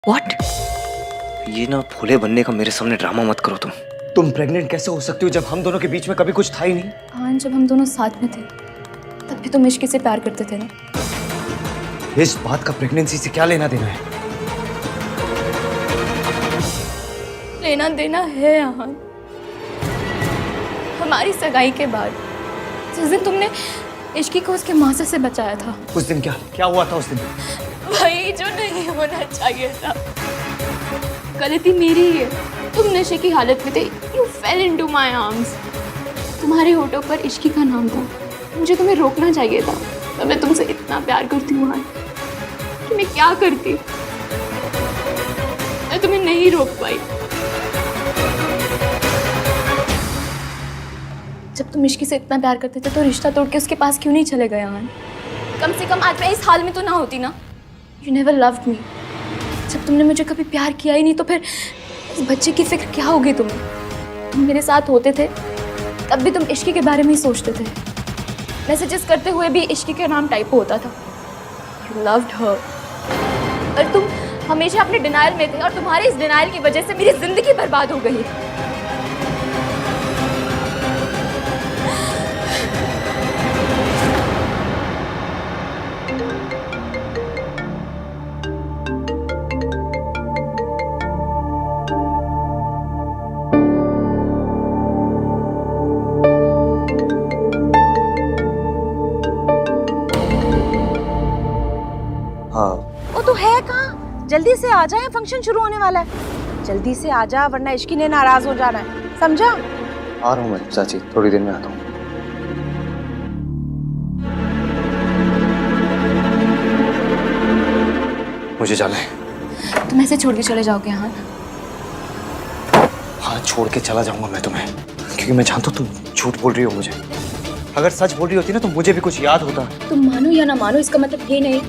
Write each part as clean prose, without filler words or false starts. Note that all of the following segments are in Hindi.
व्हाट? ये ना भोले बनने का मेरे सामने ड्रामा मत करो तुम प्रेग्नेंट कैसे हो सकती हो जब हम दोनों के बीच में कभी कुछ था ही नहीं? हाँ, जब हम दोनों साथ में थे तब भी तुम इश्क से प्यार करते थे ना। इस बात का प्रेगनेंसी से क्या लेना देना है? लेना देना है आहान। हमारी सगाई के बाद जिस दिन तुमने इश्की को उसके मासा से बचाया था, उस दिन क्या हुआ था उस दिन? वही जो नहीं होना चाहिए था। गलती मेरी ही है। तुम नशे की हालत में थे। You fell into my arms। तुम्हारे होठों पर इश्की का नाम था। मुझे तुम्हें रोकना चाहिए था। तो मैं तुमसे इतना प्यार करती हूँ आहान कि मैं क्या करती। मैं तुम्हें नहीं रोक पाई। जब तुम इश्की से इतना प्यार करते थे तो रिश्ता तोड़ के उसके पास क्यों नहीं चले गए आहान? कम से कम आज मैं इस हाल में तो ना होती ना। You never loved me। जब तुमने मुझे कभी प्यार किया ही नहीं तो फिर इस बच्चे की फिक्र क्या होगी तुम्हें? तुम मेरे साथ होते थे तब भी तुम इश्की के बारे में ही सोचते थे। मैसेजेस करते हुए भी इश्की के नाम टाइप होता था। You loved her। और तुम हमेशा अपने डिनायल में थे और तुम्हारे इस डिनायल की वजह से मेरी जिंदगी बर्बाद हो गई। हाँ, वो तो है कहाँ? जल्दी से आ जाए, फंक्शन शुरू होने वाला है। जल्दी से आ जा वरना इश्की ने नाराज हो जाना है, समझा? आ रहा हूँ मैं चाची, थोड़ी देर में आता हूँ। मुझे जाना है। तुम ऐसे छोड़ के चले जाओगे आहान? हाँ, छोड़ के चला जाऊंगा मैं तुम्हें, क्योंकि मैं जानता हूँ तुम झूठ बोल रही हो मुझे। अगर सच बोल रही होती ना तो मुझे भी कुछ याद होता। तुम मानो या ना मानो, इसका मतलब ये नहीं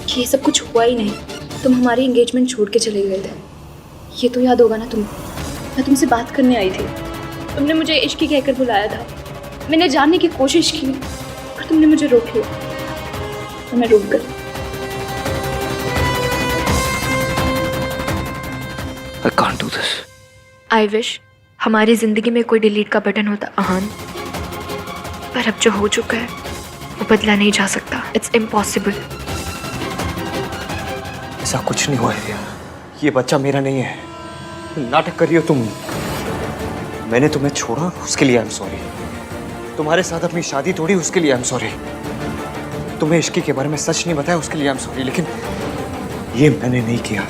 कि ये सब कुछ हुआ ही नहीं। तुम हमारी एंगेजमेंट छोड़ के चले गए थे, ये तो याद होगा ना तुम्हें। मैं तुमसे बात करने आई थी, तुमने मुझे इश्की कहकर बुलाया था। मैंने जानने की कोशिश की और तुमने मुझे रोक लिया, तो मैं रुक गई। I can't do this। I wish हमारी जिंदगी में कोई डिलीट का बटन होता आहान, पर अब जो हो चुका है वो बदला नहीं जा सकता। It's impossible. ऐसा कुछ नहीं हुआ है, ये बच्चा मेरा नहीं है। नाटक कर रही हो तुम। मैंने तुम्हें छोड़ा उसके लिए आई एम सॉरी। तुम्हारे साथ अपनी शादी तोड़ी उसके लिए आई एम सॉरी। तुम्हें इश्की के बारे में सच नहीं बताया उसके लिए आई एम सॉरी। लेकिन ये मैंने नहीं किया।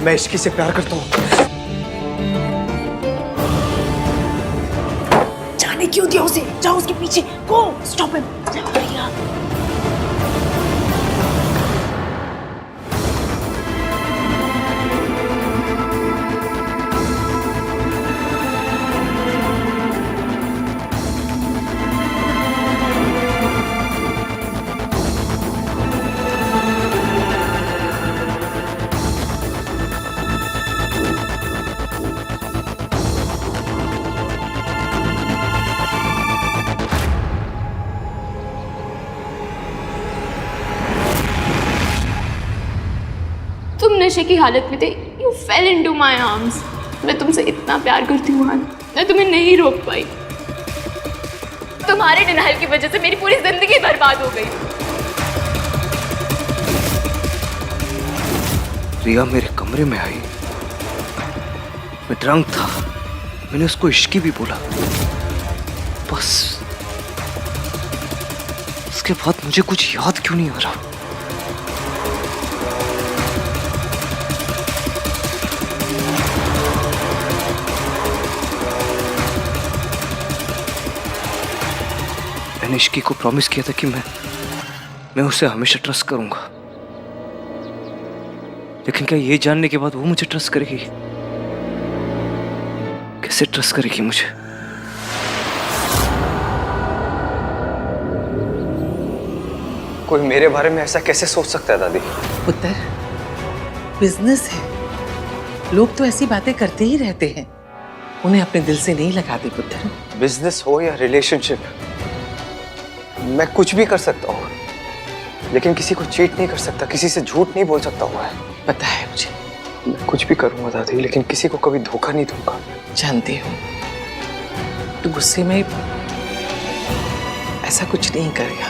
मैं इश्की से प्यार करता हूँ। जाने क्यों दिया उसे? जाओ उसके पीछे, गो स्टॉप हिम। तुम नशे की हालत में थे। You fell into my arms। मैं तुमसे इतना प्यार करती हूँ आहान, मैं तुम्हें नहीं रोक पाई। तुम्हारे डिनायल की वजह से मेरी पूरी जिंदगी बर्बाद हो गई। रिया मेरे कमरे में आई, मैं ड्रंक था। मैंने उसको इश्की भी बोला, बस उसके बाद मुझे कुछ याद क्यों नहीं आ रहा। मैंने इश्की को प्रॉमिस किया था कि मैं उसे हमेशा ट्रस्ट करूंगा। लेकिन क्या ये जानने के बाद वो मुझे ट्रस्ट करेगी? कैसे ट्रस्ट करेगी मुझे? कोई मेरे बारे में ऐसा कैसे सोच सकता है दादी? पुत्र, बिजनेस है, लोग तो ऐसी बातें करते ही रहते हैं, उन्हें अपने दिल से नहीं लगाते पुत्र। बिजनेस हो या रिलेशनशिप, मैं कुछ भी कर सकता हूँ, लेकिन किसी को चीट नहीं कर सकता, किसी से झूठ नहीं बोल सकता हूँ मैं। पता है मुझे, मैं कुछ भी करूंगा दादी, लेकिन किसी को कभी धोखा नहीं दूंगा। जानती हूँ तू गुस्से में ऐसा कुछ नहीं करेगा।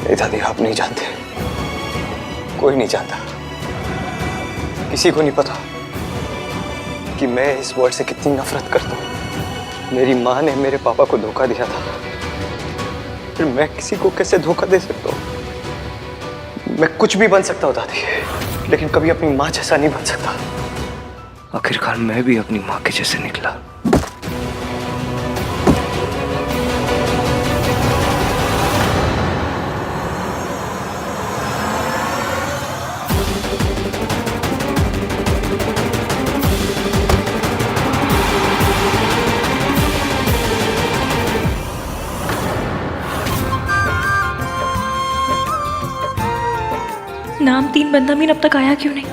नहीं दादी, आप नहीं जानते, कोई नहीं जानता, किसी को नहीं पता कि मैं इस वर्ल्ड से कितनी नफरत करता हूँ। मेरी माँ ने मेरे पापा को धोखा दिया था, फिर मैं किसी को कैसे धोखा दे सकता हूँ? मैं कुछ भी बन सकता हूँ दादी, लेकिन कभी अपनी माँ जैसा नहीं बन सकता। आखिरकार मैं भी अपनी माँ के जैसे निकला। नाम 3 बंदा मीन अब तक आया क्यों नहीं?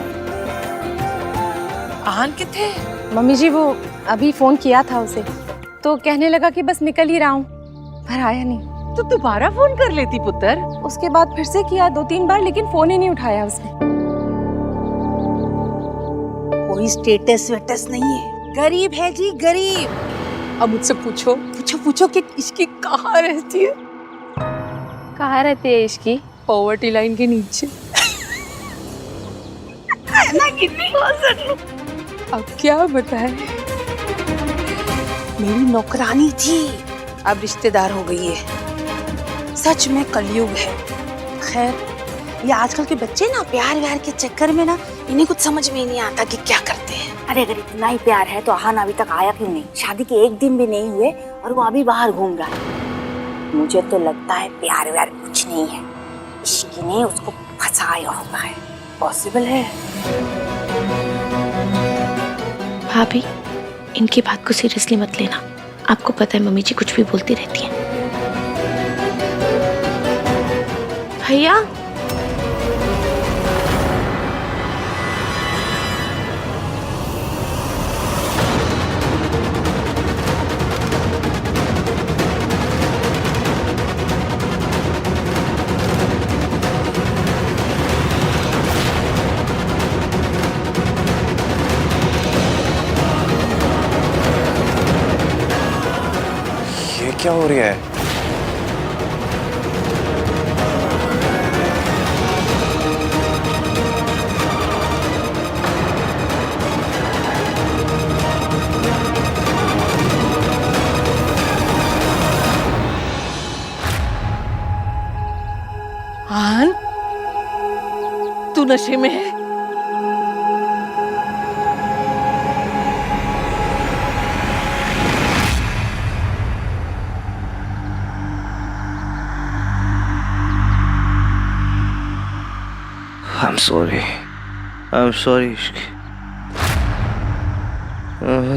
आहान किथे? मम्मी जी वो अभी फोन किया था उसे, तो कहने लगा कि बस निकल ही रहा हूँ, पर आया नहीं। तो दोबारा फोन कर लेती पुत्र। उसके बाद फिर से किया 2-3 बार, लेकिन फोन ही नहीं उठाया उसने। कोई स्टेटस वेटस नहीं है, गरीब है जी गरीब। अब मुझसे पूछो पूछो पूछो कि इसकी कहाँ रहती है? कहाँ रहती है इसकी? पॉवर्टी लाइन के नीचे। अब क्या बताए? मेरी नौकरानी थी, अब रिश्तेदार हो गई है। सच में कलयुग है। खैर, ये आजकल के बच्चे ना प्यार व्यार के चक्कर में ना इन्हें कुछ समझ में नहीं आता कि क्या करते हैं। अरे अगर इतना ही प्यार है तो आहान अभी तक आया क्यों नहीं? शादी के 1 दिन भी नहीं हुए और वो अभी बाहर घूम रहा है। मुझे तो लगता है प्यार व्यार कुछ नहीं है, इश्क ने उसको फंसाया होगा है। पॉसिबल है। भाभी, इनकी बात को सीरियसली मत लेना। आपको पता है मम्मी जी कुछ भी बोलती रहती हैं। भैया, ये क्या हो रहा है? आहान, तू नशे में है? I'm sorry. I'm sorry.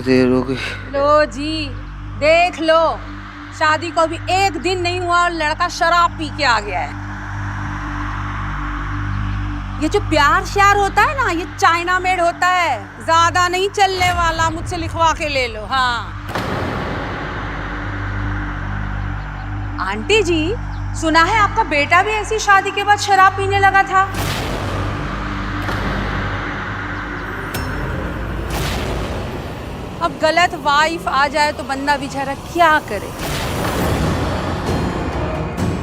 देर हो गई। लो जी, देख लो, शादी को अभी 1 दिन नहीं हुआ और लड़का शराब पी के आ गया है। ये जो प्यार श्यार होता है ना, ये चाइना मेड होता है, ज्यादा नहीं चलने वाला। मुझसे लिखवा के ले लो। हाँ आंटी जी, सुना है आपका बेटा भी ऐसी शादी के बाद शराब पीने लगा था। अब गलत वाइफ आ जाए तो बंदा बेचारा क्या करे।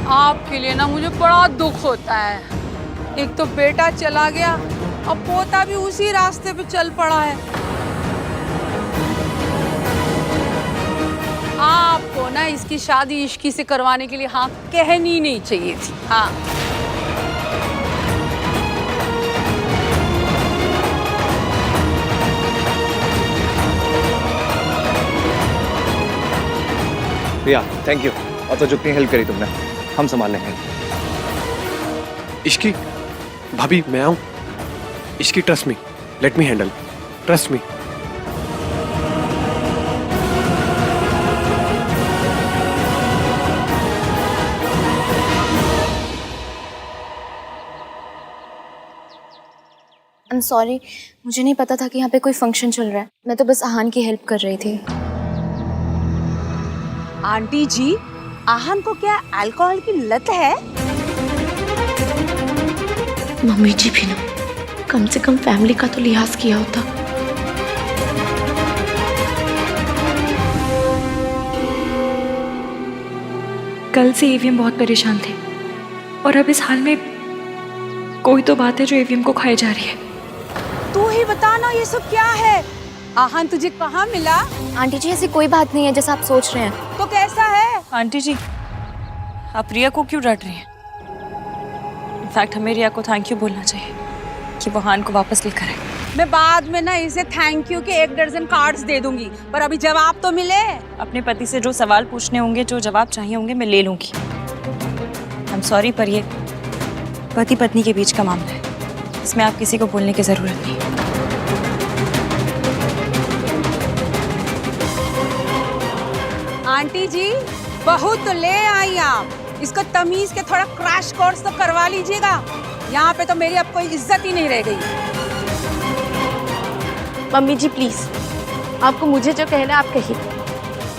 आपके लिए ना मुझे बड़ा दुख होता है। एक तो बेटा चला गया, अब पोता भी उसी रास्ते पे चल पड़ा है। आपको ना इसकी शादी इश्की से करवाने के लिए हाँ कहनी नहीं चाहिए थी। हाँ भैया थैंक यू, और तो जितनी हेल्प करी तुमने, हम संभाल लेंगे। इश्की, भाभी मैं आऊं? Ishki trust me, let me handle, trust me. I am sorry, मुझे नहीं पता था कि यहाँ पे कोई फंक्शन चल रहा है। मैं तो बस आहान की हेल्प कर रही थी। आंटी जी, आहान को क्या अल्कोहल की लत है? मम्मी जी भी ना कम से कम फैमिली का तो लिहाज किया होता। कल से एवीएम बहुत परेशान थे और अब इस हाल में कोई तो बात है जो एवीएम को खाई जा रही है। तू ही बता ना ये सब क्या है? आहान तुझे कहाँ मिला? आंटी जी ऐसी कोई बात नहीं है जैसा आप सोच रहे हैं। तो कैसा है? आंटी जी, आप रिया को क्यों डांट रही हैं? इनफैक्ट हमें रिया को थैंक यू बोलना चाहिए कि वो हान को वापस लेकर आए। मैं बाद में ना इसे थैंक यू के 1 दर्जन कार्ड्स दे दूंगी, पर अभी जवाब तो मिले। अपने पति से जो सवाल पूछने होंगे, जो जवाब चाहिए होंगे, मैं ले लूंगी। आई एम सॉरी, पर ये पति पत्नी के बीच का मामला है, इसमें आप किसी को बोलने की जरूरत नहीं। आंटी जी, बहू तो ले आई आप, इसको तमीज के थोड़ा क्रैश कोर्स तो करवा लीजिएगा। यहाँ पे तो मेरी अब कोई इज्जत ही नहीं रह गई। मम्मी जी प्लीज, आपको मुझे जो कहना है आप कहिए,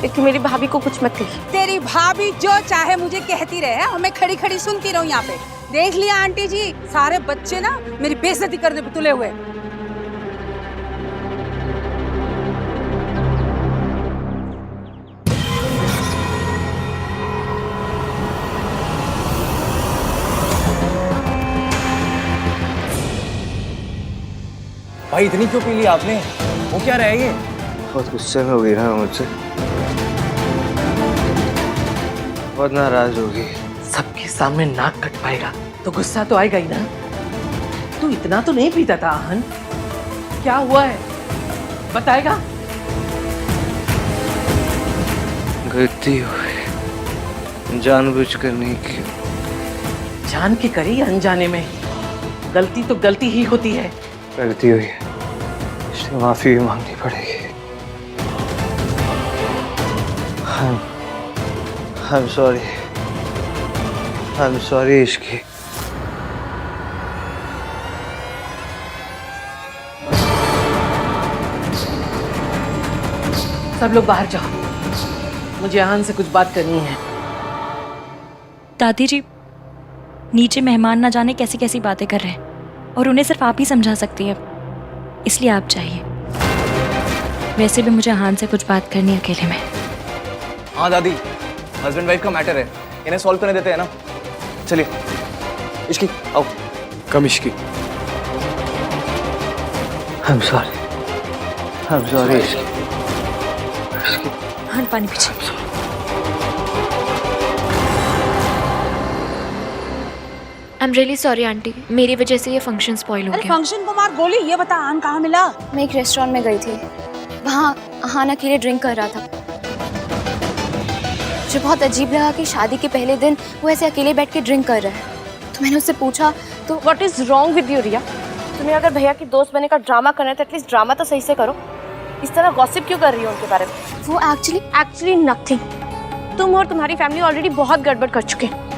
लेकिन मेरी भाभी को कुछ मत कहिए। तेरी भाभी जो चाहे मुझे कहती रहे और मैं खड़ी खड़ी सुनती रहूं यहाँ पे। देख लिया आंटी जी, सारे बच्चे ना मेरी बेइज्जती करने पे तुले हुए। भाई इतनी क्यों पी ली आपने? वो क्या रहा है ये? बहुत गुस्से में हो गई ना मुझसे, बहुत नाराज होगी। सबके सामने नाक कटवाएगा तो गुस्सा तो आएगा ही ना। तू इतना तो नहीं पीता था आहन, क्या हुआ है बताएगा? गलती हुई, जानबूझकर नहीं की। जान के करी या अनजाने में, गलती तो गलती ही होती है। गलती हुई है, इसलिए माफी भी मांगनी पड़ेगी। I'm sorry, I'm sorry Ishki. सब लोग बाहर जाओ, मुझे आहन से कुछ बात करनी है। दादी जी, नीचे मेहमान ना जाने कैसी कैसी बातें कर रहे हैं और उन्हें सिर्फ आप ही समझा सकती हैं, इसलिए आप जाइए। वैसे भी मुझे हान से कुछ बात करनी है अकेले में। हाँ दादी, हस्बैंड वाइफ का मैटर है, इन्हें सॉल्व करने देते हैं ना। चलिए इश्की आओ। कम Ishki. I'm sorry, I'm sorry Ishki. हान पानी पीछे। आई एम रियली सॉरी आंटी, मेरी वजह से ये फंक्शन स्पॉइल हो अरे गया। फंक्शन को मार गोली, ये बता आन कहाँ मिला? मैं एक रेस्टोरेंट में गई थी, वहाँ आहान अकेले ड्रिंक कर रहा था। मुझे बहुत अजीब लगा कि शादी के पहले दिन वो ऐसे अकेले बैठ के ड्रिंक कर रहा है, तो मैंने उससे पूछा तो what is wrong with you Riya? तुम्हें अगर भैया की दोस्त बनने का ड्रामा करना है तो एटलीस्ट ड्रामा तो सही से करो। इस तरह गॉसिप क्यों कर रही हो उनके बारे में? वो एक्चुअली नथिंग। तुम और तुम्हारी फैमिली ऑलरेडी बहुत गड़बड़ कर चुके हैं।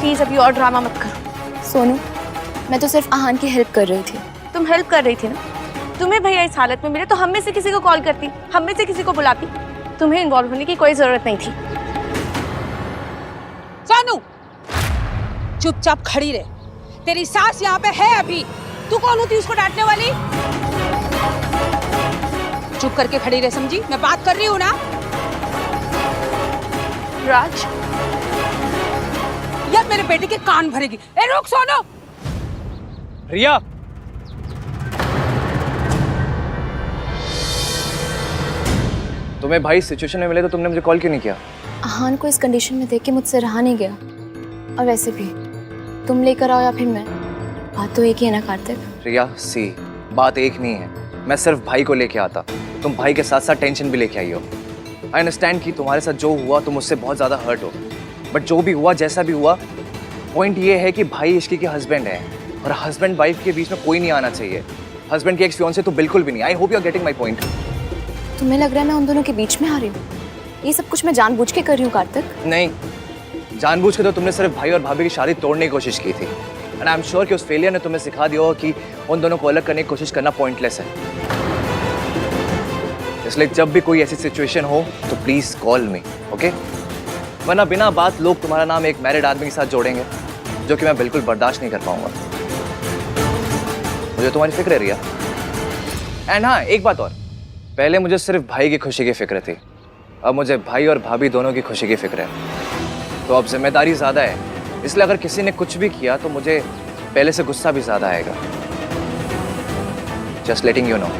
प्लीज अभी और ड्रामा मत करो। सोनू, मैं तो सिर्फ आहान की हेल्प कर रही थी। तुम हेल्प कर रही थी ना? तुम्हें भैया इस हालत में मिले तो हम में से किसी को कॉल करती, हम में से किसी को बुलाती। तुम्हें इन्वॉल्व होने की कोई जरूरत नहीं थी। सोनू, चुपचाप खड़ी रहे, तेरी सास यहाँ पे है अभी। तू कौन होती उसको डांटने वाली? चुप करके खड़ी रहे, समझी? मैं बात कर रही हूँ ना। राज, यार मेरे बेटे के कान भरेगी। ए रुक सोनू। रिया, तुम्हें भाई सिचुएशन में मिले तो तुमने मुझे कॉल क्यों नहीं किया? आहान को इस कंडीशन में देख के मुझसे रहा नहीं गया, और वैसे भी तुम लेकर आओ या फिर मैं, बात तो एक ही है ना कार्तिक। रिया सी, बात एक नहीं है। मैं सिर्फ भाई को लेके आता, तुम भाई के साथ साथ टेंशन भी लेके आई हो। आई अंडरस्टैंड कि तुम्हारे साथ जो हुआ तुम उससे बहुत ज़्यादा हर्ट हो, बट जो भी हुआ जैसा भी हुआ, पॉइंट ये है कि भाई इश्की के हस्बैंड है और हस्बैंड वाइफ के बीच में कोई नहीं आना चाहिए। हस्बैंड की एक्स फियांसे तो बिल्कुल भी नहीं। I hope you are getting my point. तुम्हें लग रहा है मैं उन दोनों के बीच में आ रही हूँ? ये सब कुछ मैं जानबूझ के कर रही हूँ कार्तिक। नहीं, जानबूझ के तो तुमने सिर्फ भाई और भाभी की शादी तोड़ने की कोशिश की थी, एंड आई एम श्योर कि उस फेलियर ने तुम्हें सिखा दिया होगा कि उन दोनों को अलग करने की कोशिश करना पॉइंटलेस है। इसलिए जब भी कोई ऐसी सिचुएशन हो तो प्लीज कॉल मी, ओके? वरना बिना बात लोग तुम्हारा नाम एक मैरिड आदमी के साथ जोड़ेंगे, जो कि मैं बिल्कुल बर्दाश्त नहीं कर पाऊंगा। मुझे तुम्हारी फिक्र है रिया। एंड हाँ, एक बात और, पहले मुझे सिर्फ भाई की खुशी की फिक्र थी, अब मुझे भाई और भाभी दोनों की खुशी की फिक्र है। तो अब जिम्मेदारी ज़्यादा है, इसलिए अगर किसी ने कुछ भी किया तो मुझे पहले से गुस्सा भी ज़्यादा आएगा। Just letting you know.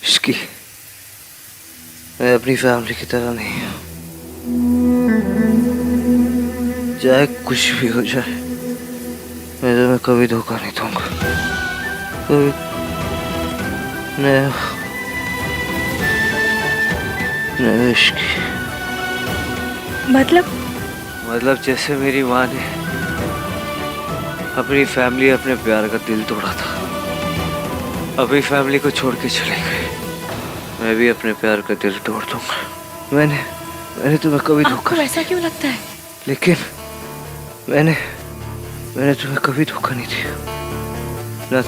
Ishki, मैं अपनी फैमिली की तरह नहीं हूँ। चाहे कुछ भी हो जाए, मैं तुम्हें कभी धोखा नहीं दूंगा। कभी नहीं इश्की। मतलब जैसे मेरी माँ ने अपनी फैमिली, अपने प्यार का दिल तोड़ा था, अपनी फैमिली को छोड़ के चले गए, मैं भी अपने प्यार का दिल तोड़ दूंगा। मैंने तुम्हें कभी धोखा। आपको ऐसा क्यों लगता है? लेकिन मैंने तुम्हें कभी धोखा नहीं दिया।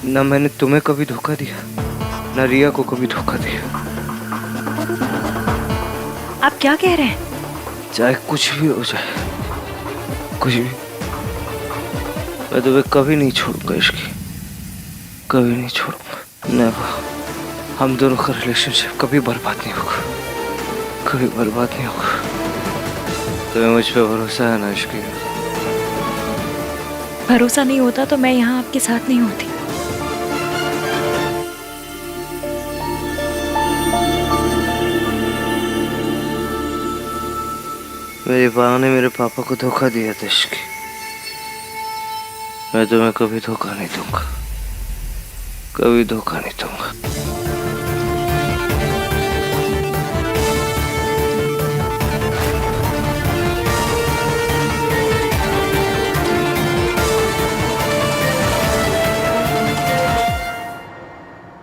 ना मैंने तुम्हें कभी धोखा दिया, ना रिया को कभी धोखा दिया। आप क्या कह रहे हैं? चाहे कुछ भी हो जाए, कुछ भी, मैं तुम्हें कभी नहीं छोड़ूंगा इश्की, कभी नहीं छोड़ूंगा। नेवर। हम दोनों का रिलेशनशिप कभी बर्बाद नहीं होगा, कभी बर्बाद नहीं होगा। तुम्हें मुझ पे भरोसा है ना इश्की? भरोसा नहीं होता तो मैं यहाँ आपके साथ नहीं होती। मेरी माँ ने मेरे पापा को धोखा दिया था इश्की, मैं तुम्हें कभी धोखा नहीं दूंगा, कभी धोखा नहीं दूंगा।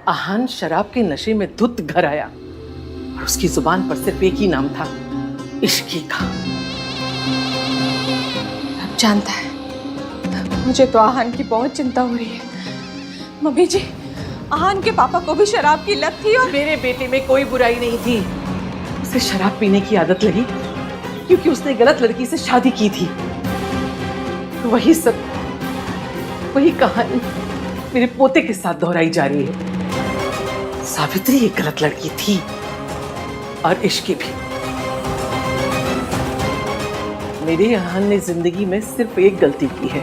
आहान शराब के नशे में धुत घर आया और उसकी जुबान पर सिर्फ एक ही नाम था, इश्की का। अब जानता है, मुझे तो आहान की बहुत चिंता हो रही है। मम्मी जी, आहान के पापा को भी शराब की लत थी और मेरे बेटे में कोई बुराई नहीं थी। उसे शराब पीने की आदत लगी क्योंकि उसने गलत लड़की से शादी की थी। वही सब, वही कहानी मेरे पोते के साथ दोहराई जा रही है। सावित्री एक गलत लड़की थी और इश्की भी। मेरे आहान ने जिंदगी में सिर्फ एक गलती की है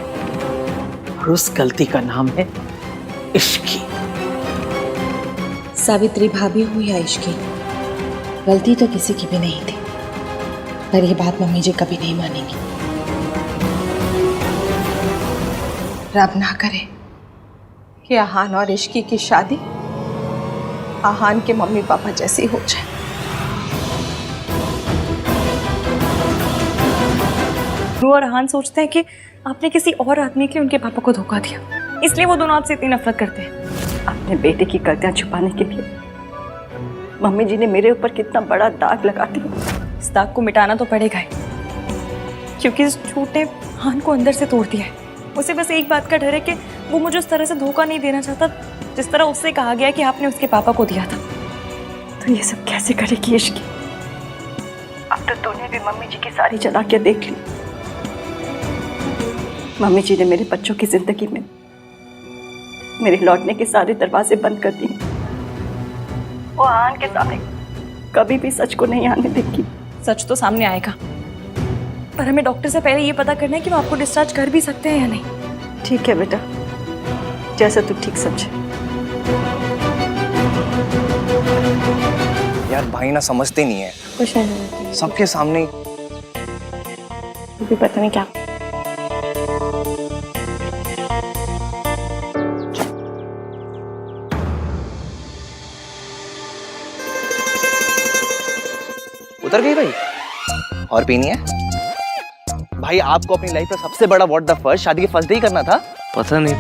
और उस गलती का नाम है इश्की। सावित्री भाभी हुई या इश्की, गलती तो किसी की भी नहीं थी, पर यह बात मम्मी जी कभी नहीं मानेंगी। रब ना करे कि आहान और इश्की की शादी आहान के मम्मी पापा जैसी हो जाए। रू और आहान सोचते हैं कि आपने किसी और आदमी के लिए उनके पापा को धोखा दिया, इसलिए वो दोनों आपसे इतनी नफरत करते हैं। अपने बेटे की गलतियां छुपाने के लिए मम्मी जी ने मेरे ऊपर कितना बड़ा दाग लगा दिया। इस दाग को मिटाना तो पड़ेगा ही, क्योंकि इस झूठ ने आहान को अंदर से तोड़ दिया है। उसे बस एक बात का डर है कि वो मुझे उस तरह से धोखा नहीं देना चाहता जिस तरह उससे कहा गया कि आपने उसके पापा को दिया था। तो ये सब कैसे करेगी इश्की? अब तो तूने भी मम्मी जी की सारी चालाकियां देख ली। मम्मी जी ने मेरे बच्चों की जिंदगी में मेरे लौटने के सारे दरवाजे बंद कर दिए। वो आहान के सामने कभी भी सच को नहीं आने देगी। सच तो सामने आएगा, पर हमें डॉक्टर से पहले ये पता करना है कि वो आपको डिस्चार्ज कर भी सकते हैं या नहीं। ठीक है बेटा, जैसा तू ठीक समझे। यार भाई ना समझते नहीं है, कुछ नहीं, सबके सामने भी पता नहीं क्या। उतर गई भाई? और पीनी है? भाई आपको अपनी लाइफ में सबसे बड़ा व्हाट द फर्स्ट शादी के फर्स्ट डे ही करना था। पता नहीं,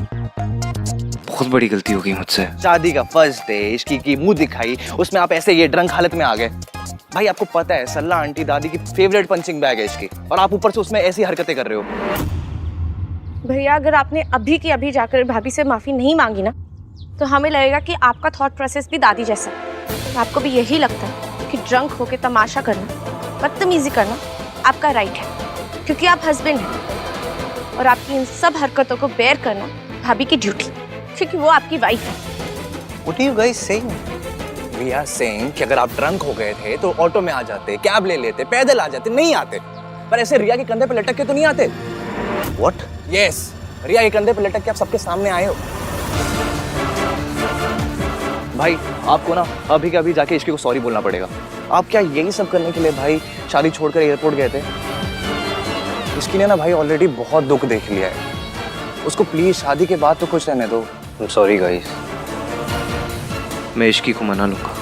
बहुत बड़ी गलती हो गई मुझसे। शादी का फर्स्ट डे, इश्की की मुंह दिखाई, उसमें आप ऐसे ये ड्रंक हालत में आ गए। भाई आपको पता है सल्ला आंटी दादी की फेवरेट पंचिंग बैग है इसकी, और आप ऊपर से उसमें ऐसी हरकतें कर रहे हो। भैया अगर आपने अभी की अभी जाकर भाभी से माफी नहीं मांगी ना, तो हमें लगेगा कि आपका थॉट प्रोसेस भी दादी जैसा है। आपको भी यही लगता है क्योंकि ड्रंक होके तमाशा करना, बदतमीजी करना आपका राइट है, क्योंकि आप हस्बैंड हैं। और आपकी इन सब हरकतों को बेयर करना भाभी की ड्यूटी, क्योंकि वो आपकी वाइफ है। What are you guys saying? We are saying कि अगर आप ड्रंक हो गए थे तो ऑटो में आ जाते, कैब ले लेते, पैदल आ जाते, नहीं आते। पर ऐसे रिया के कंधे पे लटक के तो नहीं आते। What? Yes, रिया के कंधे पे लटक के आप सबके सामने आए हो। भाई आपको ना अभी के अभी जाके इश्की को सॉरी बोलना पड़ेगा। आप क्या यही सब करने के लिए भाई शादी छोड़कर एयरपोर्ट गए थे? इश्की ने ना भाई ऑलरेडी बहुत दुख देख लिया है, उसको प्लीज शादी के बाद तो खुश रहने दो। I'm sorry guys। मैं इश्की को मना लूंगा।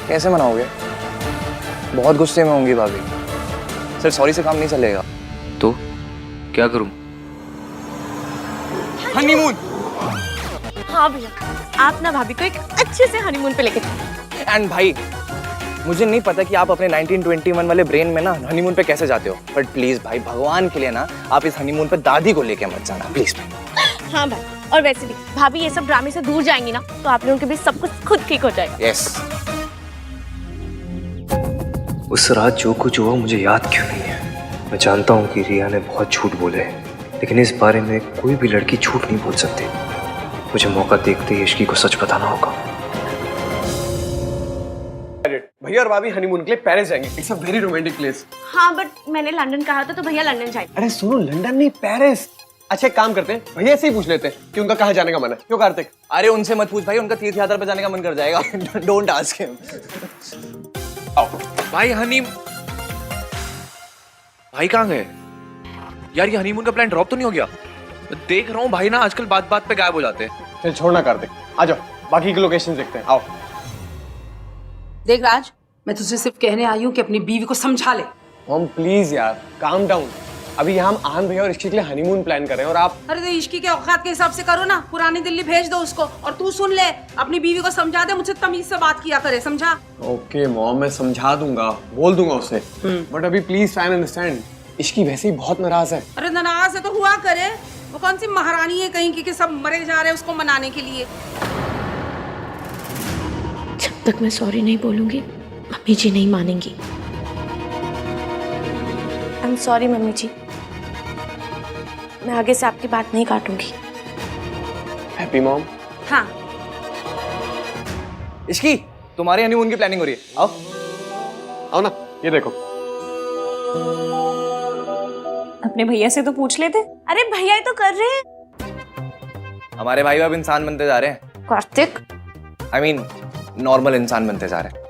कैसे मनाओगे? बहुत गुस्से में होंगी भाभी। सिर्फ सॉरी से काम नहीं चलेगा। तो क्या करूं? हनीमून। हाँ भैया, आप ना भाभी को एक अच्छे से हनीमून पे लेके चलो। एंड भाई मुझे नहीं पता कि आप अपने 1921 वाले ब्रेन में ना हनीमून पे कैसे जाते हो, बट प्लीज भाई भगवान के लिए ना आप इस हनीमून पे दादी को लेके मत जाना प्लीज भाई। हाँ भाई, और वैसे भी भाभी ये सब ड्रामे से दूर जाएंगी ना तो आप लोगों के बीच सब कुछ खुद ठीक हो जाएगा। यस। उस रात जो कुछ हुआ मुझे याद क्यों नहीं है? मैं जानता हूँ कि रिया ने बहुत झूठ बोले, लेकिन इस बारे में कोई भी लड़की झूठ नहीं बोल सकती। मुझे मौका देखते ही इश्की को सच बताना होगा। भैया और भाभी हनीमून के लिए पेरिस जाएंगे। It's a very romantic place. हाँ बट मैंने लंदन कहा था तो भैया लंदन जाएंगे। अरे सुनो, लंदन नहीं पेरिस। अच्छा एक काम करते हैं, भैया से ही पूछ लेते हैं कि उनका कहाँ जाने का मन है। क्यों कार्तिक? अरे उनसे मत पूछ भाई, उनका तीर्थ यात्रा पे जाने का मन कर जाएगा। Don't ask him. भाई भाई कहाँ गए यार? ये हनीमून का प्लान ड्रॉप तो नहीं हो गया? देख रहा हूँ भाई ना आजकल बात बात पे गायब हो जाते हैं। चल छोड़ना कार्तिक, आ जाओ बाकी की लोकेशन देखते हैं। आओ। देख राज, मैं तुझसे सिर्फ कहने आई हूँ कि अपनी बीवी को समझा ले। मॉम प्लीज यार काम डाउन। अभी यहाँ हम आन भैया और इश्की के लिए हनीमून प्लान कर रहे हैं और आप। अरे तो इश्की के औकात के हिसाब से करो ना, पुरानी दिल्ली भेज दो उसको। और तू सुन ले, अपनी बीवी को समझा दे, मुझसे तमीज से बात किया करे, समझा? ओके मॉम, मैं समझा दूंगा, बोल दूंगा उससे। बट अभी please try and understand, Ishki वैसे ही बहुत नाराज है। अरे नाराज है तो हुआ करे, वो कौन सी महारानी है कहीं की कि सब मरे जा रहे हैं उसको मनाने के लिए। जब तक मैं सॉरी नहीं बोलूंगी मम्मी जी नहीं मानेंगी। आई एम सॉरी मम्मी जी, मैं आगे से आपकी बात नहीं काटूंगी। Happy mom. हाँ इश्की, तुम्हारे हनीमून की प्लानिंग हो रही है। आओ आओ ना, ये देखो। अपने भैया से तो पूछ लेते। अरे भैया ये तो कर रहे हैं। हमारे भाई अब इंसान बनते जा रहे हैं। कार्तिक, आई मीन नॉर्मल इंसान बनते जा रहे हैं।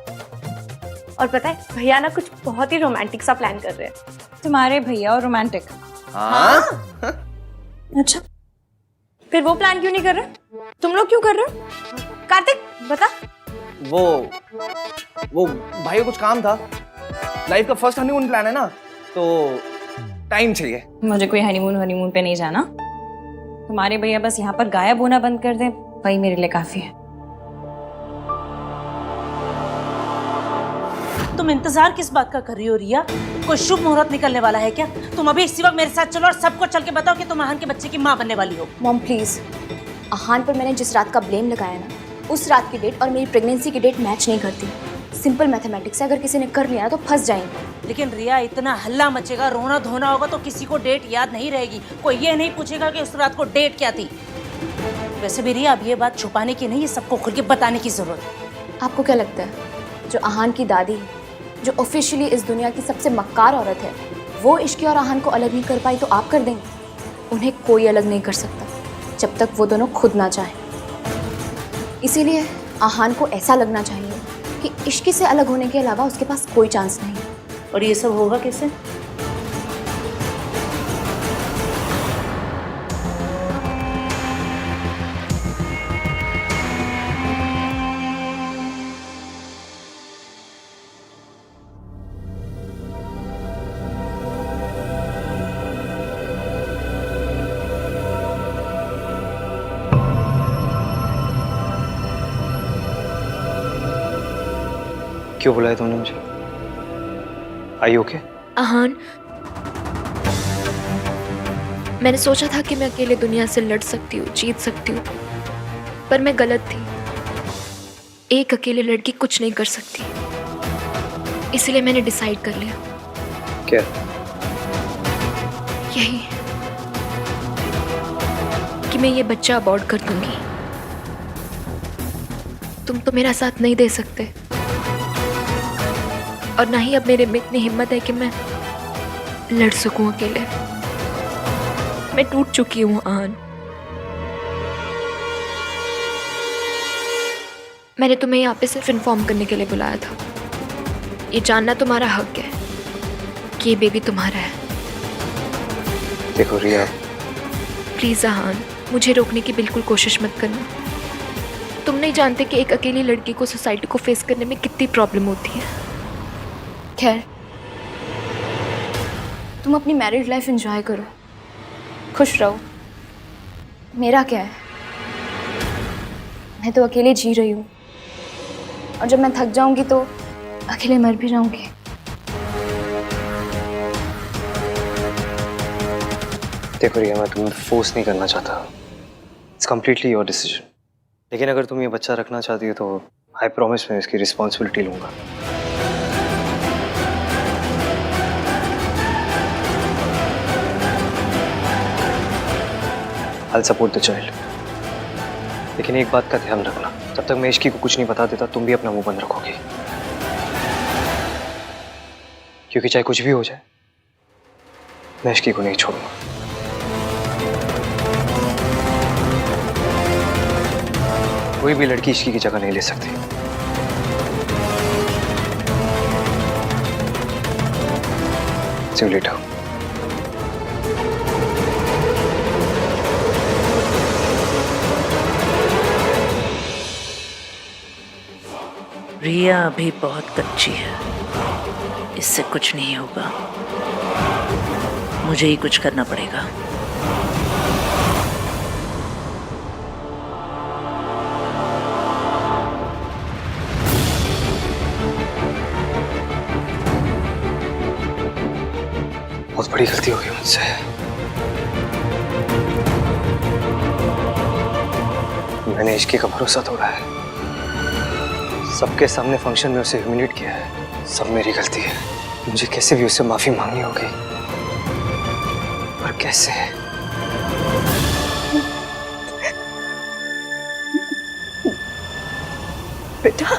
और पता है भैया ना कुछ बहुत ही रोमांटिक सा प्लान कर रहे हैं। तुम्हारे भैया और रोमांटिक? हाँ? अच्छा, फिर वो प्लान क्यों नहीं कर रहे? तुम लोग क्यों कर रहे हो? कार्तिक बता। वो भाई को कुछ काम था, लाइफ का फर्स्ट हनीमून प्लान है ना, तो टाइम चाहिए। मुझे कोई हनीमून पे नहीं जाना। तुम्हारे भैया बस यहाँ पर गायब होना बंद कर दें, वही मेरे लिए काफी है। तुम इंतजार किस बात का कर रही हो रिया? कोई शुभ मुहूर्त निकलने वाला है क्या? तुम अभी इसी वक्त मेरे साथ चलो और सबको चल के बताओ कि तुम आहान के बच्चे की माँ बनने वाली हो। मॉम प्लीज, आहान पर मैंने जिस रात का ब्लेम लगाया ना, उस रात की डेट और मेरी प्रेगनेंसी की डेट मैच नहीं करती। सिंपल मैथमेटिक्स है, अगर किसी ने कर लिया ना तो फंस जाएंगे। लेकिन रिया इतना हल्ला मचेगा, रोना धोना होगा तो किसी को डेट याद नहीं रहेगी। कोई ये नहीं पूछेगा कि उस रात को डेट क्या थी। वैसे भी रिया अब ये बात छुपाने की नहीं, ये सबको खुल के बताने की जरूरत है। आपको क्या लगता है, जो आहान की दादी, जो ऑफिशियली इस दुनिया की सबसे मक्कार औरत है, वो इश्की और आहान को अलग नहीं कर पाई तो आप कर देंगे? उन्हें कोई अलग नहीं कर सकता जब तक वो दोनों खुद ना चाहें। इसीलिए आहान को ऐसा लगना चाहिए कि इश्की से अलग होने के अलावा उसके पास कोई चांस नहीं। और ये सब होगा कैसे? क्यों बुलाया तुमने मुझे? आई ओके? आहान, मैंने सोचा था कि मैं अकेले दुनिया से लड़ सकती हूँ, जीत सकती हूँ, पर मैं गलत थी। एक अकेले लड़की कुछ नहीं कर सकती, इसलिए मैंने डिसाइड कर लिया। क्या? यही कि मैं ये बच्चा अबॉर्ट कर दूंगी। तुम तो मेरा साथ नहीं दे सकते, और ना ही अब मेरे में इतनी हिम्मत है कि मैं लड़ सकूं अकेले। मैं टूट चुकी हूं आन। मैंने तुम्हें यहाँ पे सिर्फ इन्फॉर्म करने के लिए बुलाया था। ये जानना तुम्हारा हक है कि ये बेबी तुम्हारा है। देखो रिया, प्लीज आहान, मुझे रोकने की बिल्कुल कोशिश मत करना। तुम नहीं जानते कि एक अकेली लड़की को सोसाइटी को फेस करने में कितनी प्रॉब्लम होती है। खैर, तुम अपनी मैरिड लाइफ एंजॉय करो, खुश रहो। मेरा क्या है, मैं तो अकेले जी रही हूँ, और जब मैं थक जाऊंगी तो अकेले मर भी जाऊंगी। देखो रिया, मैं तुम्हें फोर्स नहीं करना चाहता, इट्स कम्प्लीटली योर डिसीजन। लेकिन अगर तुम ये बच्चा रखना चाहती हो तो आई प्रॉमिस मैं इसकी रिस्पॉन्सिबिलिटी लूंगा। I'll support the child। लेकिन एक बात का ध्यान रखना, जब तक मैं इश्की को कुछ नहीं बता देता तुम भी अपना मुंह बंद रखोगी, क्योंकि चाहे कुछ भी हो जाए मैं इश्की को नहीं छोड़ूंगा। कोई भी लड़की इश्की की जगह नहीं ले सकती। See you later। रिया अभी बहुत कच्ची है, इससे कुछ नहीं होगा। मुझे ही कुछ करना पड़ेगा। बहुत बड़ी गलती हो गई मुझसे। मैंने इश्की का भरोसा तोड़ा है, सबके सामने फंक्शन में उसे ह्यूमिलेट किया है। सब मेरी गलती है। मुझे कैसे भी उससे माफी मांगनी होगी, पर कैसे? बेटा,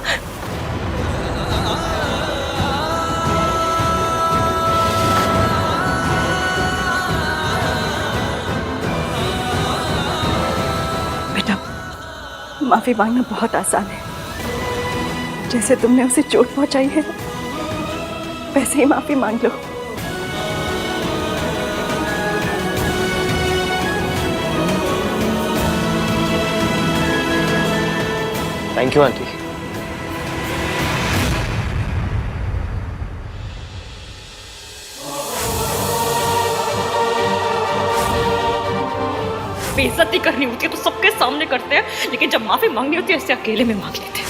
बेटा, माफी मांगना बहुत आसान है। जैसे तुमने उसे चोट पहुंचाई है वैसे ही माफी मांग लो। Thank you aunty. बेइज्जती करनी होती है तो सबके सामने करते हैं, लेकिन जब माफी मांगनी होती है ऐसे अकेले में मांग लेते हैं।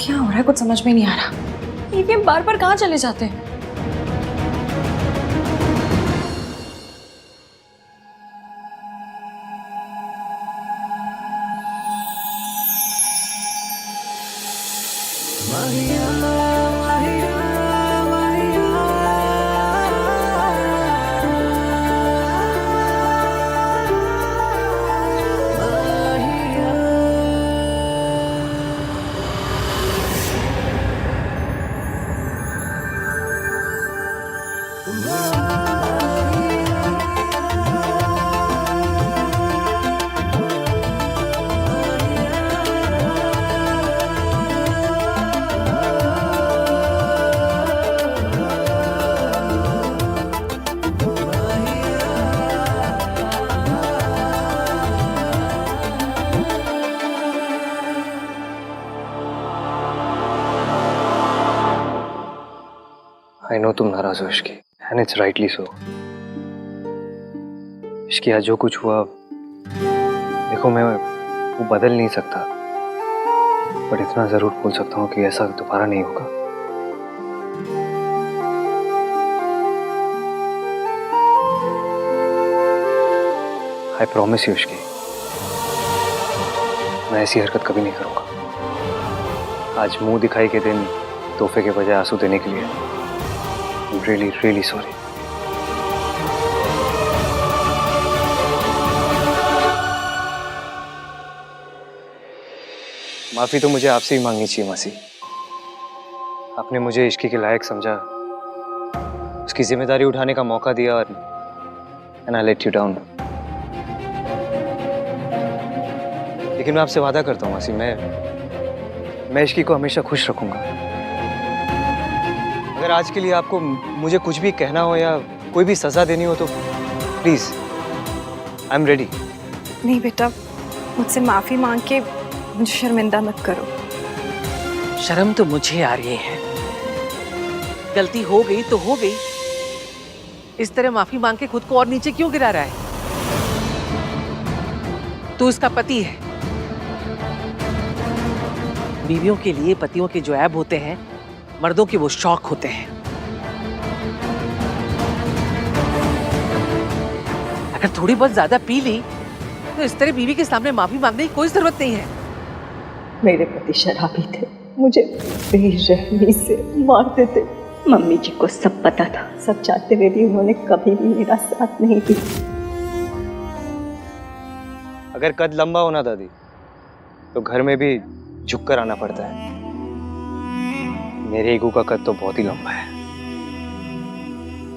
क्या हो रहा है, कुछ समझ में नहीं आ रहा। ये बार बार कहाँ चले जाते हैं? आई नो तुम नाराज हो Ishki, and it's rightly so. Ishki आज जो कुछ हुआ, देखो मैं वो बदल नहीं सकता, पर इतना जरूर बोल सकता हूँ कि ऐसा दोबारा नहीं होगा। आई प्रॉमिस यू इश्की, मैं ऐसी हरकत कभी नहीं करूंगा। आज मुंह दिखाई के दिन तोहफे के बजाय आंसू देने के लिए रियली रियली सॉरी। माफी तो मुझे आपसे ही मांगनी चाहिए मासी। आपने मुझे इश्की के लायक समझा, उसकी जिम्मेदारी उठाने का मौका दिया, और and I let you down. लेकिन मैं आपसे वादा करता हूँ मासी, मैं इश्की को हमेशा खुश रखूंगा। अगर आज के लिए आपको मुझे कुछ भी कहना हो या कोई भी सजा देनी हो तो प्लीज, आई एम रेडी। नहीं बेटा, मुझसे माफी मांग के मुझे शर्मिंदा मत करो। शर्म तो मुझे आ रही है। गलती हो गई तो हो गई, इस तरह माफी मांग के खुद को और नीचे क्यों गिरा रहा है? तू इसका पति है। बीवियों के लिए पतियों के जो ऐब होते हैं, मर्दों के वो शौक होते हैं। अगर थोड़ी बहुत ज्यादा पी ली तो इस तरह बीवी के सामने माफी मांगने की कोई जरूरत नहीं है। मेरे पति शराबी थे, मुझे बेरहमी से मारते थे। मम्मी जी को सब पता था, सब चाहते हुए भी उन्होंने कभी भी मेरा साथ नहीं दिया। अगर कद लंबा होना दादी तो घर में भी झुककर आना पड़ता है। मेरे ईगो का कद तो बहुत ही लंबा है।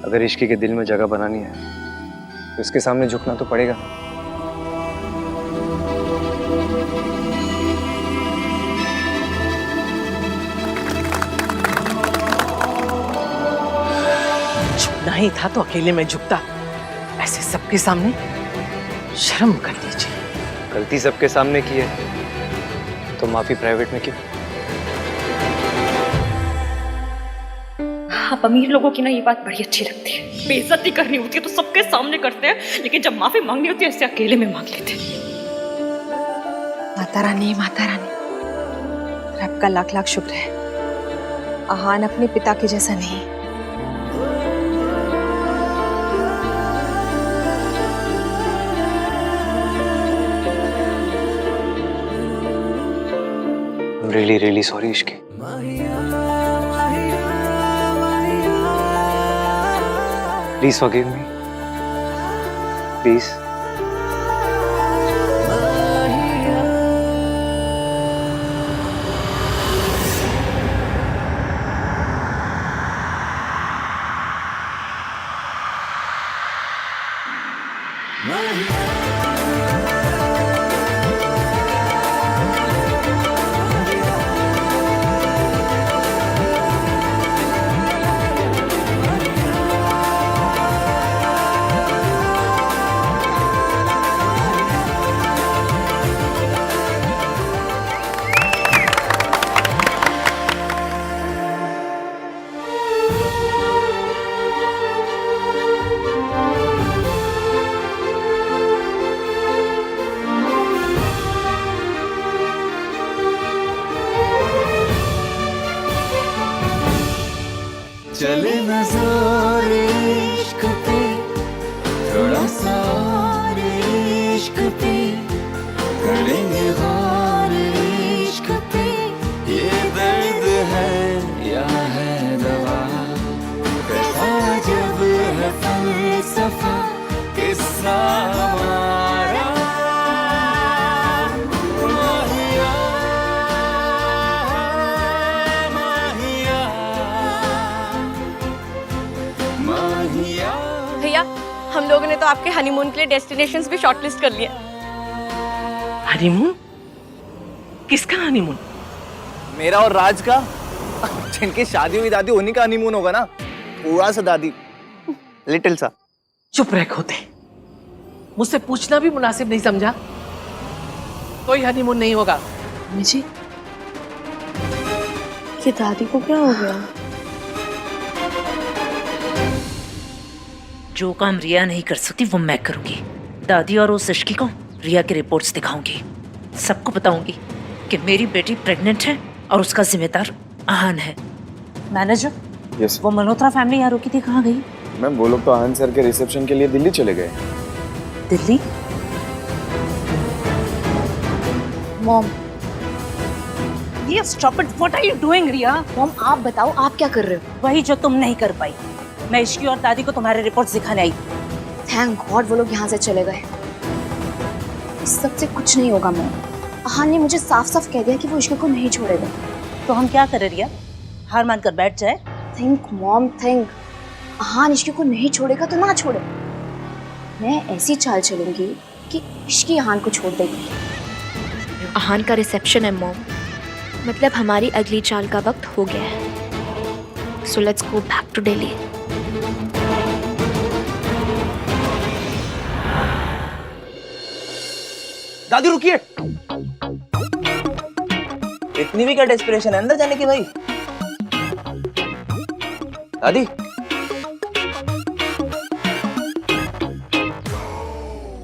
अगर इश्की के दिल में जगह बनानी है तो इसके सामने झुकना तो पड़ेगा। झुकना ही था तो अकेले में झुकता, ऐसे सबके सामने शर्म कर लीजिए। गलती सबके सामने की है तो माफी प्राइवेट में क्यों? आप अमीर लोगों की ना ये बात बड़ी अच्छी लगती है। बेइज्जती करनी होती है तो सबके सामने करते हैं, लेकिन जब माफी मांगनी होती है ऐसे अकेले में मांग लेते हैं। माता रानी, माता रानी, रब का लाख लाख शुक्र है, आहान अपने पिता के जैसा नहीं। Really really sorry Ishki. Please forgive me, please. चले नजर इश्क पे, थोड़ा सा और इश्क पे, करेंगे गौर इश्क पे। ये दर्द है या है दवा, कैसा जब है फलसफा, किस्सा हमारा। माहिया, माहिया, माहिया। भैया, हम लोगों ने तो आपके हनीमून के लिए डेस्टिनेशंस भी शॉर्टलिस्ट कर लिए। हनीमून? किसका हनीमून? मेरा और राज का। जिनकी शादी हुई दादी, उन्हीं का हनीमून होगा ना। थोड़ा सा दादी, लिटिल सा। चुप रह खोते, मुझसे पूछना भी मुनासिब नहीं समझा। कोई हनीमून नहीं होगा। जी, ये दादी को क्या हो गया? जो काम रिया नहीं कर सकती वो मैं करूंगी। दादी और उस इश्की को रिया की रिपोर्ट्स दिखाऊंगी। सबको बताऊंगी कि मेरी बेटी प्रेग्नेंट है और उसका जिम्मेदार आहान है। Manager, yes. वो मल्होत्रा फैमिली यहाँ रुकी थी, कहाँ गई? मैम वो लोग तो आनंद सर के रिसेप्शन के लिए दिल्ली चले गए। दिल्ली? मॉम, ये stop it, what are you doing Riya? Mom आप बताओ आप क्या कर रहे हो? वही जो तुम नहीं कर पाई। मैं इश्की और दादी को तुम्हारे रिपोर्ट्स दिखाने आई। थैंक गॉड वो लोग यहाँ से चले गए। इस सब से कुछ नहीं होगा मॉम। आहान ने मुझे साफ साफ कह दिया कि वो इश्क को नहीं छोड़ेगा। तो हम क्या करें रिया? हार मान कर बैठ जाए? Think mom think. आहान इश्क को नहीं छोड़ेगा तो ना छोड़े। मैं ऐसी चाल चलूंगी कि इश्की आहान को छोड़ देगी। आहान का रिसेप्शन है मॉम, मतलब हमारी अगली चाल का वक्त हो गया है। So let's go back to Delhi. दादी रुकिए, इतनी भी क्या डेस्परेशन है अंदर जाने की भाई? दादी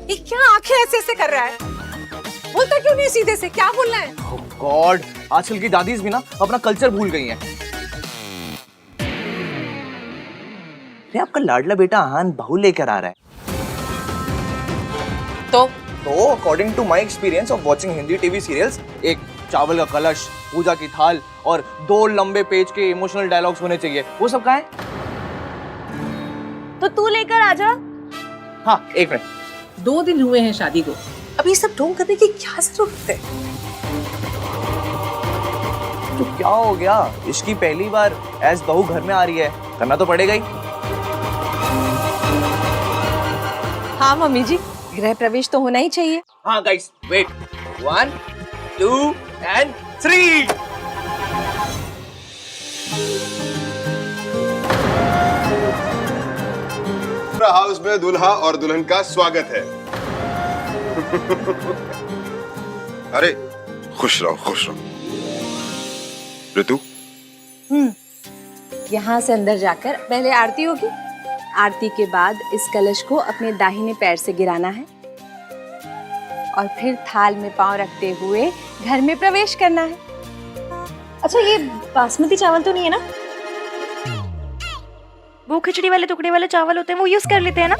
ये क्या आंखें ऐसे ऐसे कर रहा है? बोलता क्यों नहीं सीधे से? क्या बोलना है? गॉड, आजकल की दादीज भी ना अपना कल्चर भूल गई हैं। अरे आपका लाडला बेटा आहान बहू लेकर आ रहा है। तो according to my experience of watching Hindi TV serials, एक चावल का कलश, पूजा की थाल और 2 लंबे पेज के इमोशनल डायलॉग्स होने चाहिए। वो सब कहाँ है? तो तू लेकर आ जा। हाँ एक मिनट। 2 दिन हुए हैं शादी को, अब ये सब ढोंग करने की क्या जरूरत है? तो क्या हो गया? इसकी पहली बार एज बहू घर में आ रही है, करना तो पड़ेगा ही। हाँ मम्मी जी, गृह प्रवेश तो होना ही चाहिए। हाँ गाइस, वेट, 1 2 and 3। हाउस में दूल्हा और दुल्हन का स्वागत है। अरे खुश रहो खुश रहो। ऋतु, यहाँ से अंदर जाकर पहले आरती होगी। आरती के बाद इस कलश को अपने दाहिने पैर से गिराना है और फिर थाल में पांव रखते हुए घर में प्रवेश करना है। अच्छा, ये बासमती चावल तो नहीं है ना? वो खिचड़ी वाले टुकड़े वाले चावल होते हैं, वो यूज कर लेते हैं ना?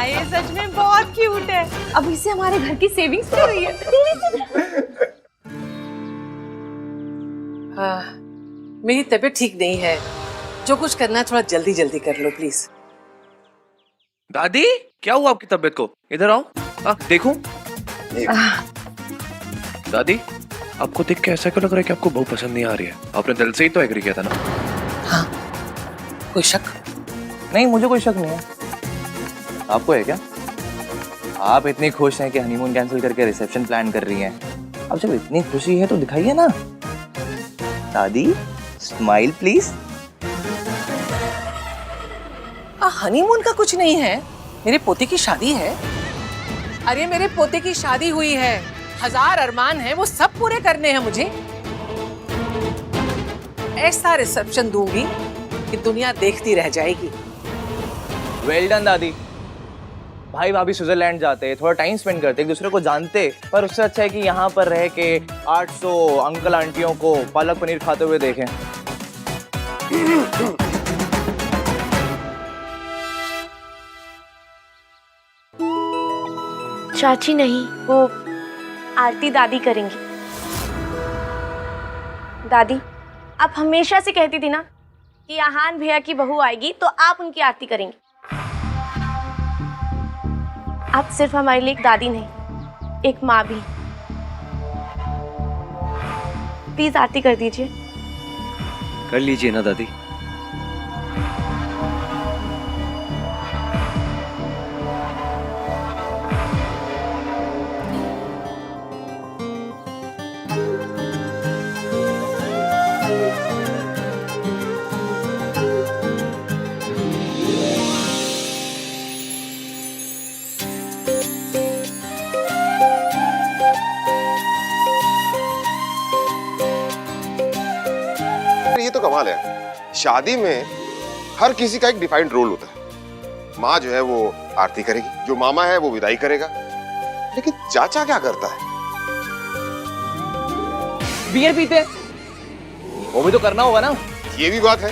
ये सच में बहुत क्यूट है। अब इससे हमारे घर की सेविंग्स हो रही है। हाँ, मेरी तबीयत ठीक नहीं है। जो कुछ करना है थोड़ा जल्दी जल्दी कर लो प्लीज। दादी क्या हुआ आपकी तबीयत को? इधर आओ। देखूं? दादी आपको देख के ऐसा क्यों लग रहा है कि आपको बहू पसंद नहीं आ रही है? आपने दिल से ही तो एग्री किया था ना? हाँ, कोई शक? नहीं, मुझे कोई शक नहीं है। आपको है क्या? आप इतनी खुश हैं कि हनीमून कैंसिल करके रिसेप्शन प्लान कर रही हैं। अब जब इतनी खुशी है तो दिखाइए ना। दादी स्माइल प्लीज। हनीमून का कुछ नहीं है, मेरे पोते की शादी है। अरे मेरे पोते की शादी हुई है, 1000 अरमान है, वो सब पूरे करने हैं मुझे। ऐसा रिसेप्शन दूंगी कि दुनिया देखती रह जाएगी। वेल डन दादी। भाई भाभी स्विट्जरलैंड जाते, थोड़ा टाइम स्पेंड करते, एक दूसरे को जानते, पर उससे अच्छा है कि यहाँ पर रह के 800 अंकल आंटियों को पालक पनीर खाते हुए देखें। चाची नहीं, वो आरती दादी करेंगी। दादी, आप हमेशा से कहती थी ना कि आहान भैया की बहू आएगी तो आप उनकी आरती करेंगी। आप सिर्फ हमारे लिए एक दादी नहीं, एक माँ भी। प्लीज आरती कर दीजिए। कर लीजिए ना दादी। ये तो कमाल है, शादी में हर किसी का एक डिफाइंड रोल होता है। माँ जो है वो आरती करेगी, जो मामा है वो विदाई करेगा, लेकिन चाचा क्या करता है? बियर पीते, वो भी तो करना होगा ना। ये भी बात है।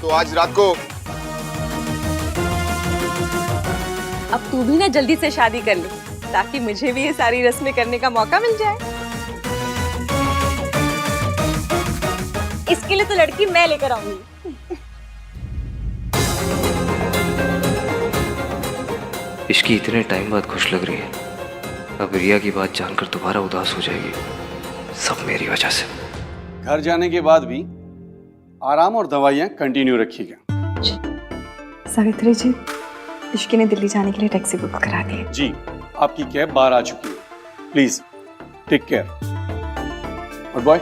तो आज रात को अब तू भी ना जल्दी से शादी कर ले, ताकि मुझे भी ये सारी रस्में करने का मौका मिल जाए। इसके लिए तो लड़की मैं लेकर आऊंगी। इश्की इतने टाइम बाद खुश लग रही है, अब रिया की बात जानकर दोबारा उदास हो जाएगी। सब मेरी वजह से। घर जाने के बाद भी आराम और दवाइयाँ कंटिन्यू रखिएगा। सावित्री जी, इश्की ने दिल्ली जाने के लिए टैक्सी बुक करा दी है। जी, आपकी कैब बाहर आ चुकी है। Please take care. और बॉय,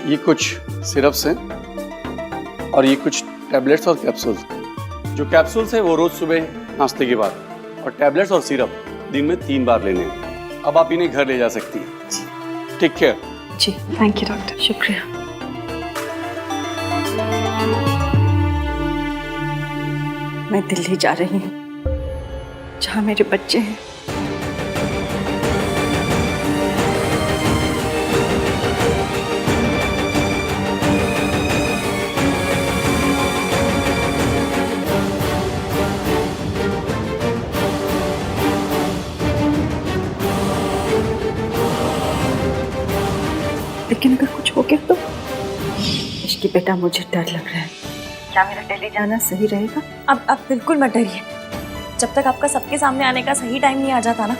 ये कुछ सिरप्स हैं और ये कुछ टैबलेट्स और कैप्सूल्स। जो कैप्सूल्स है वो रोज सुबह नाश्ते के बाद, और टैबलेट्स और सिरप दिन में 3 बार लेने हैं। अब आप इन्हें घर ले जा सकती हैं। Take care. जी, थैंक यू डॉक्टर। शुक्रिया। मैं दिल्ली जा रही हूँ, जहाँ मेरे बच्चे हैं। लेकिन अगर कुछ हो गया तो? इश्की बेटा, मुझे डर लग रहा है। क्या मेरा दिल्ली जाना सही रहेगा? अब बिल्कुल मत डरिए। जब तक आपका सबके सामने आने का सही टाइम नहीं आ जाता ना,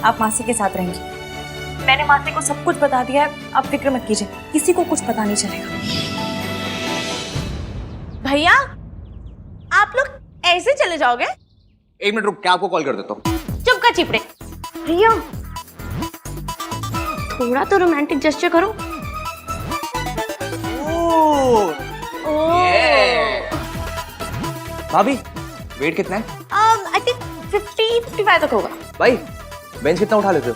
आप मासी के साथ रहेंगी। मैंने मासी को सब कुछ बता दिया है, आप फिक्र मत कीजिए, किसी को कुछ पता नहीं चलेगा। भैया, आप लोग ऐसे चले जाओगे? 1 मिनट रुक, क्या आपको कॉल कर देता हूँ। चुप कर चिपड़े। रिया, थोड़ा तो रोमांटिक जेस्चर करो। भाभी, वेट कितना है? आई थिंक 50-55 तक होगा। भाई, बेंच कितना उठा लेते हो?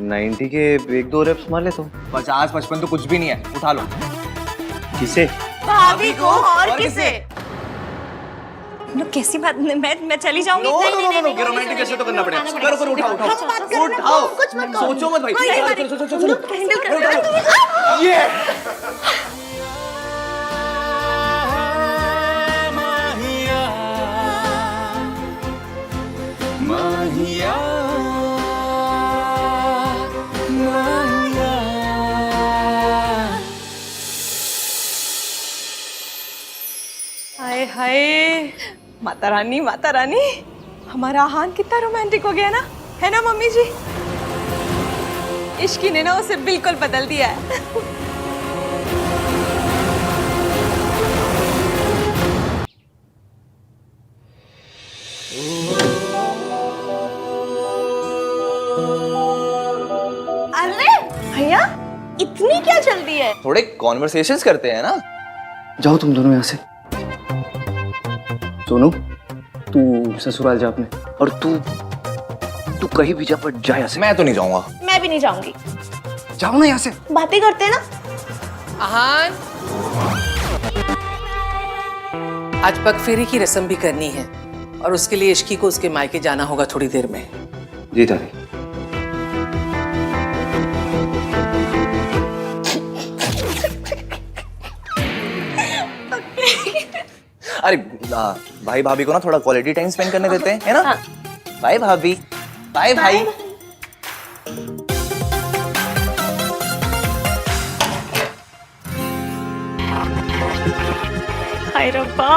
90 के 1-2 रेप्स मार लेता हूँ। 50-55 तो कुछ भी नहीं है, उठा लो। किसे? भाभी को और किसे? लो, कैसी बात, मैं चली जाऊंगी। नो, रोमांटिक कैसे तो करना पड़ेगा। करो, उठाओ। सोचो मत भाई। चलो। ये माहिया, हाय हाय, माता रानी, माता रानी, हमारा आहान कितना रोमांटिक हो गया ना, है ना मम्मी जी? इश्की ने ना उसे बिल्कुल बदल दिया है। अरे भैया, इतनी क्या जल्दी है? थोड़े कॉन्वर्सेशंस करते हैं ना। जाओ तुम दोनों यहाँ से। सोनू, तू ससुराल जा अपने, और तू कहीं भी जा, पर जा यहाँ से। मैं तो नहीं जाऊंगा। मैं भी नहीं जाऊंगी। जाओ ना यहाँ से। बातें करते हैं ना। आहान, आज पगफेरी की रस्म भी करनी है, और उसके लिए इश्की को उसके मायके जाना होगा थोड़ी देर में। जी दादी। अरे भाई भाभी को ना थोड़ा क्वालिटी टाइम स्पेंड करने देते हैं, है ना? बाय भाभी, बाय भाई। हाय रब्बा,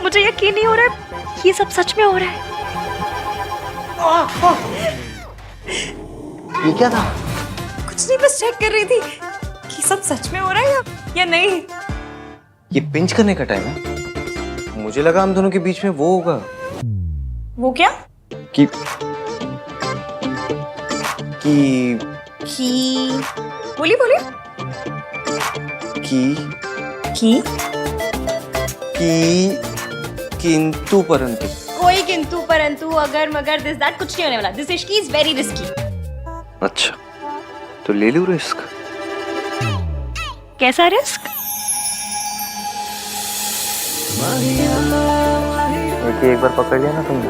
मुझे यकीन नहीं हो रहा है, ये सब सच में हो रहा है। ये क्या था? कुछ नहीं, बस चेक कर रही थी कि सब सच में हो रहा है या नहीं। ये पिंच करने का टाइम है। मुझे लगा हम दोनों के बीच में वो होगा। वो क्या? कि बोलिए किंतु परंतु। कोई किंतु परंतु अगर मगर दिस दैट कुछ नहीं होने वाला। This Ishki is very risky. अच्छा, तो ले लूं रिस्क। कैसा रिस्क? एक बार पकड़ लिया ना तुमने,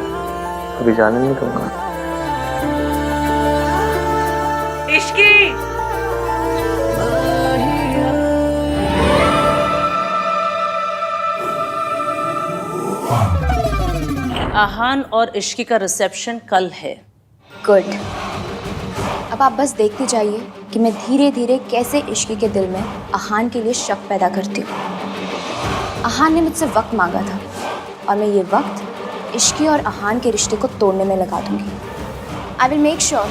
अभी जाने नहीं दूंगा। इश्की आहान और इश्की का रिसेप्शन कल है। गुड। अब आप बस देखते जाइए कि मैं धीरे धीरे कैसे इश्की के दिल में आहान के लिए शक पैदा करती हूँ। आहान ने मुझसे वक्त मांगा था और मैं ये वक्त इश्की और आहान के रिश्ते को तोड़ने में लगा दूंगी। आई विल मेक श्योर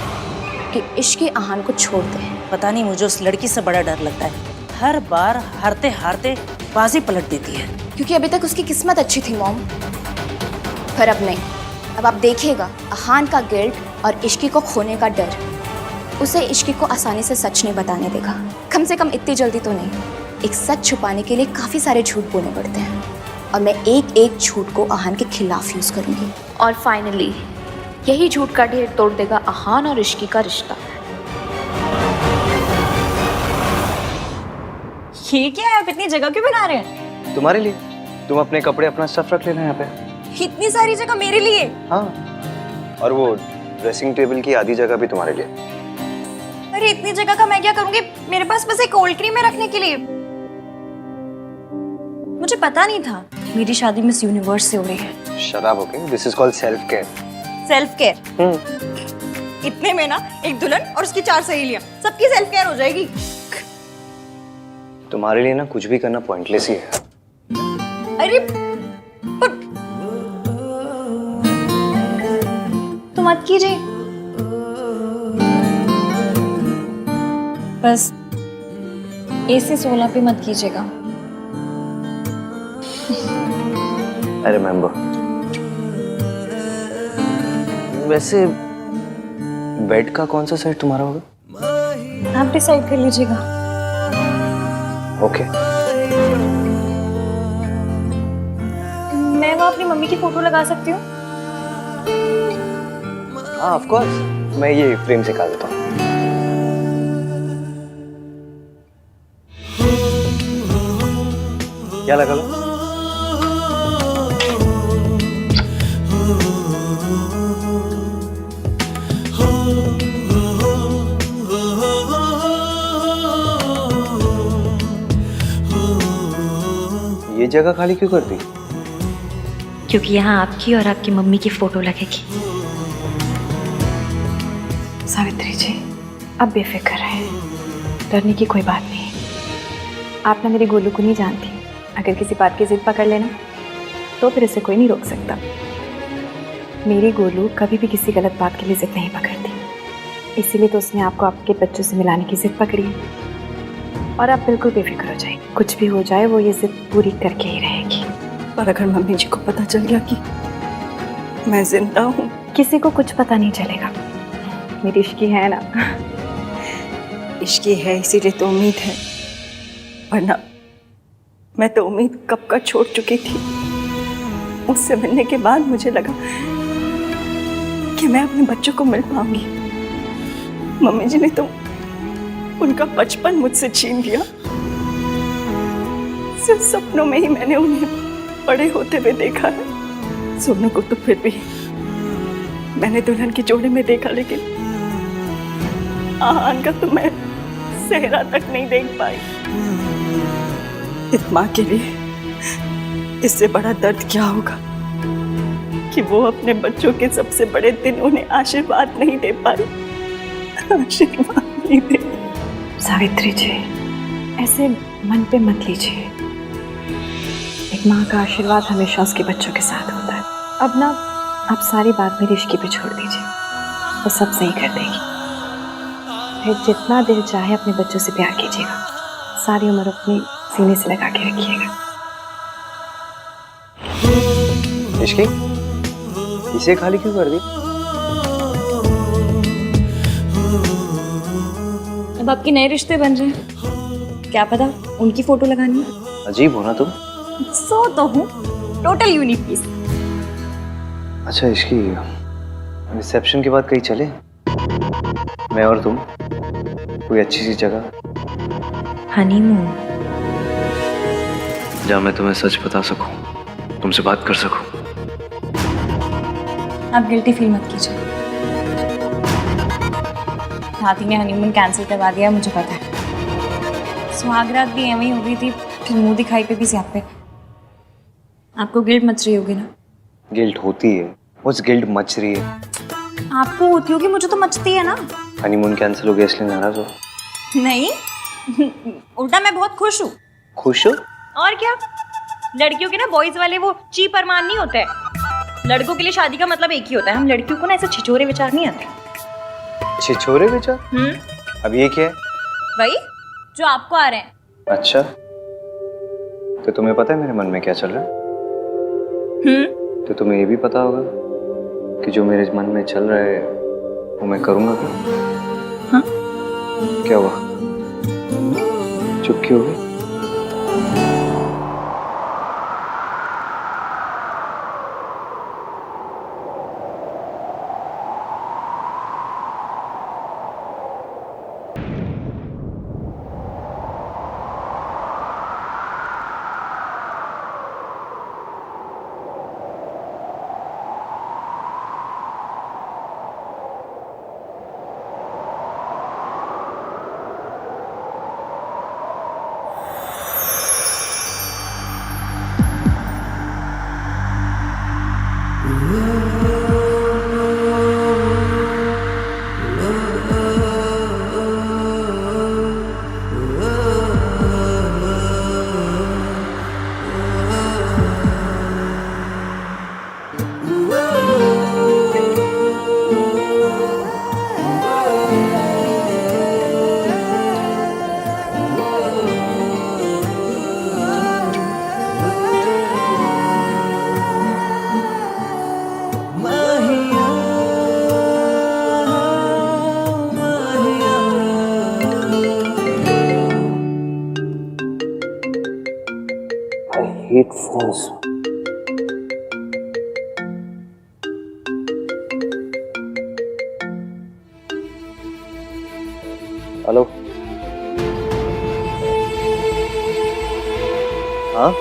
कि इश्की आहान को छोड़ दे। पता नहीं मुझे उस लड़की से बड़ा डर लगता है, हर बार हारते हारते बाजी पलट देती है। क्योंकि अभी तक उसकी किस्मत अच्छी थी मॉम, पर अब नहीं। अब आप देखिएगा आहान का गिल्ट और इश्की को खोने का डर उसे इश्की को आसानी से सच नहीं बताने देगा। कम से कम इतनी जल्दी तो नहीं। एक सच छुपाने के लिए काफ़ी सारे झूठ बोलने पड़ते हैं और मैं एक एक झूठ को आहान के खिलाफ यूज़ करूँगी। और फाइनली यही झूठ का ढेर तोड़ देगा आहान और इश्की का रिश्ता। ये क्या है? आप इतनी जगह क्यों बना रहे हैं? तुम्हारे लिए। तुम अपने कपड़े अपना स्टफ रख लेना यहाँ पे। इतनी सारी जगह मेरे लिए? हाँ, और वो ड्रेसिंग टेबल की आधी जगह भी तुम्हारे लिए। अरे इतनी जगह का मैं क्या करूंगी? मेरे पास बस एक कोल्ड क्रीम है रखने के लिए। मुझे पता नहीं था मेरी शादी मिस यूनिवर्स से हो रही है। शराब okay, this is called self care. Self care? इतने में ना एक दुल्हन और उसकी 4 सहेलियां, सबकी सेल्फ केयर हो जाएगी। तुम्हारे लिए ना कुछ भी करना पॉइंटलेस ही है। अरे पर तो मत कीजिए, बस AC 16 पे मत कीजिएगा। I remember. वैसे बेड का कौन सा सेट तुम्हारा होगा? आप डिसाइड कर लीजिएगा। ओके। मैं वहाँ अपनी मम्मी की फोटो लगा सकती हूँ? हाँ ऑफ कोर्स, मैं ये फ्रेम से निकाल देता हूँ। क्या लगा लो? ये जगह खाली क्यों कर दी? क्योंकि यहाँ आपकी और आपकी मम्मी की फोटो लगेगी। सावित्री जी, अब बेफिक्र है, डरने की कोई बात नहीं। आप ना मेरे गोलू को नहीं जानती। अगर किसी बात की जिद पकड़ लेना तो फिर इसे कोई नहीं रोक सकता। मेरी गोलू कभी भी किसी गलत बात के लिए जिद नहीं पकड़ती, इसीलिए तो उसने आपको आपके बच्चों से मिलाने की जिद पकड़ी है। और आप बिल्कुल बेफिक्र हो जाए, कुछ भी हो जाए वो ये जिद पूरी करके ही रहेगी। पर अगर मम्मी जी को पता चल गया कि मैं जिंदा हूँ? किसी को कुछ पता नहीं चलेगा। मेरी इश्की है ना। इश्की है इसीलिए तो उम्मीद है, वरना मैं तो उम्मीद कब का छोड़ चुकी थी। उससे मिलने के बाद मुझे लगा कि मैं अपने बच्चों को मिल पाऊंगी। मम्मी जी ने तो उनका बचपन मुझसे छीन लिया। सिर्फ सपनों में ही मैंने उन्हें बड़े होते हुए देखा है। सोनू को तो फिर भी मैंने दुल्हन के जोड़े में देखा, लेकिन आहान का तो मैं सेहरा तक नहीं देख पाई। इस माँ के लिए इससे बड़ा दर्द क्या होगा कि वो अपने बच्चों के सबसे बड़े दिन उन्हें आशीर्वाद नहीं दे पाई। आशीर्वाद नहीं दे। सावित्री जी, ऐसे मन पे मत लीजिए। एक माँ का आशीर्वाद हमेशा उसके बच्चों के साथ होता है। अब ना आप सारी बात मेरी इश्की पे छोड़ दीजिए, वो सब सही कर देगी। फिर जितना दिल चाहे अपने बच्चों से प्यार कीजिएगा, सारी उम्र अपने सीने से लगा के रखिएगा। इश्की, इसे खाली क्यों कर दी? अब आपके नए रिश्ते बन रहे हैं, क्या पता उनकी फोटो लगानी है। अजीब हो ना तुम। सो तो हूँ, टोटल यूनिक पीस। अच्छा इश्की, रिसेप्शन के बाद कहीं चले? मैं और तुम कोई अच्छी सी जगह। हनीमून। जहाँ मैं तुम्हें सच बता सकूं, तुमसे बात कर सकूं। आप गिल्टी फील मत कीजिए। हाथी ने हनीमून कैंसिल करवा दिया, मुझे पता है। सुहागरात भी एवं ही हो गई थी, फिर मुंह दिखाई पे भी स्यापे। आपको गिल्ट मच रही होगी ना? गिल्ट होती है, उस गिल्ट मच रही है। आपको होती होगी, मुझे तो मचती है ना। हनीमून कैंसिल हो गया इसलिए नाराज हो? नहीं, उल्टा मैं बहुत खुश हूँ। खुश हो? और क्या, लड़कियों के ना बॉयज वाले वो ची परमान नहीं होते हैं। लड़कों के लिए शादी का मतलब एक ही होता है। हम लड़कियों को ना ऐसे छिछोरे विचार नहीं आते। छिछोरे विचार? अब ये क्या है? वही जो आपको आ रहे हैं। अच्छा, तो तुम्हें पता है मेरे मन में क्या चल रहा है? तो तुम्हें ये भी पता होगा कि जो मेरे मन में चल रहा है वो मैं करूंगा क्या? हाँ? क्या हुआ? चुप क्यों हो गई? hate phones. हेलो, हाँ?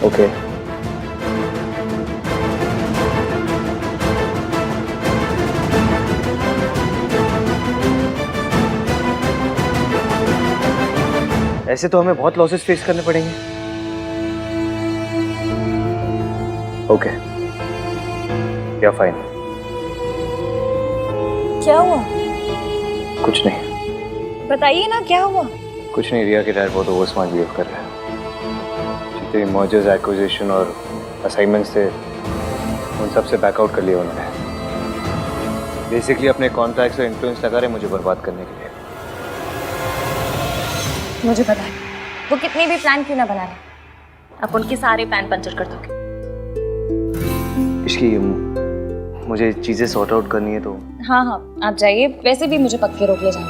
ओके। ऐसे तो हमें बहुत लॉसेस फेस करने पड़ेंगे। ओके, या फाइन। क्या हुआ? कुछ नहीं। बताइए ना, क्या हुआ? कुछ नहीं, रिया के डैड बहुत ओवर स्मार्ट बिहेव कर रहे हैं। जितने मर्जर्स, एक्विजिशन और असाइनमेंट्स थे उन सब से बैकआउट कर लिया उन्होंने। बेसिकली अपने कॉन्ट्रैक्ट्स और इन्फ्लुएंस लगा रहे मुझे बर्बाद करने के लिए। मुझे पता है, वो कितने भी प्लान क्यों ना बना ले, आप उनके सारे प्लान पंचर कर दोगे। इसकी मुझे चीजें सॉर्ट आउट करनी है तो। हाँ हाँ, आप जाइए। वैसे भी मुझे पक्के रोक ले जाना।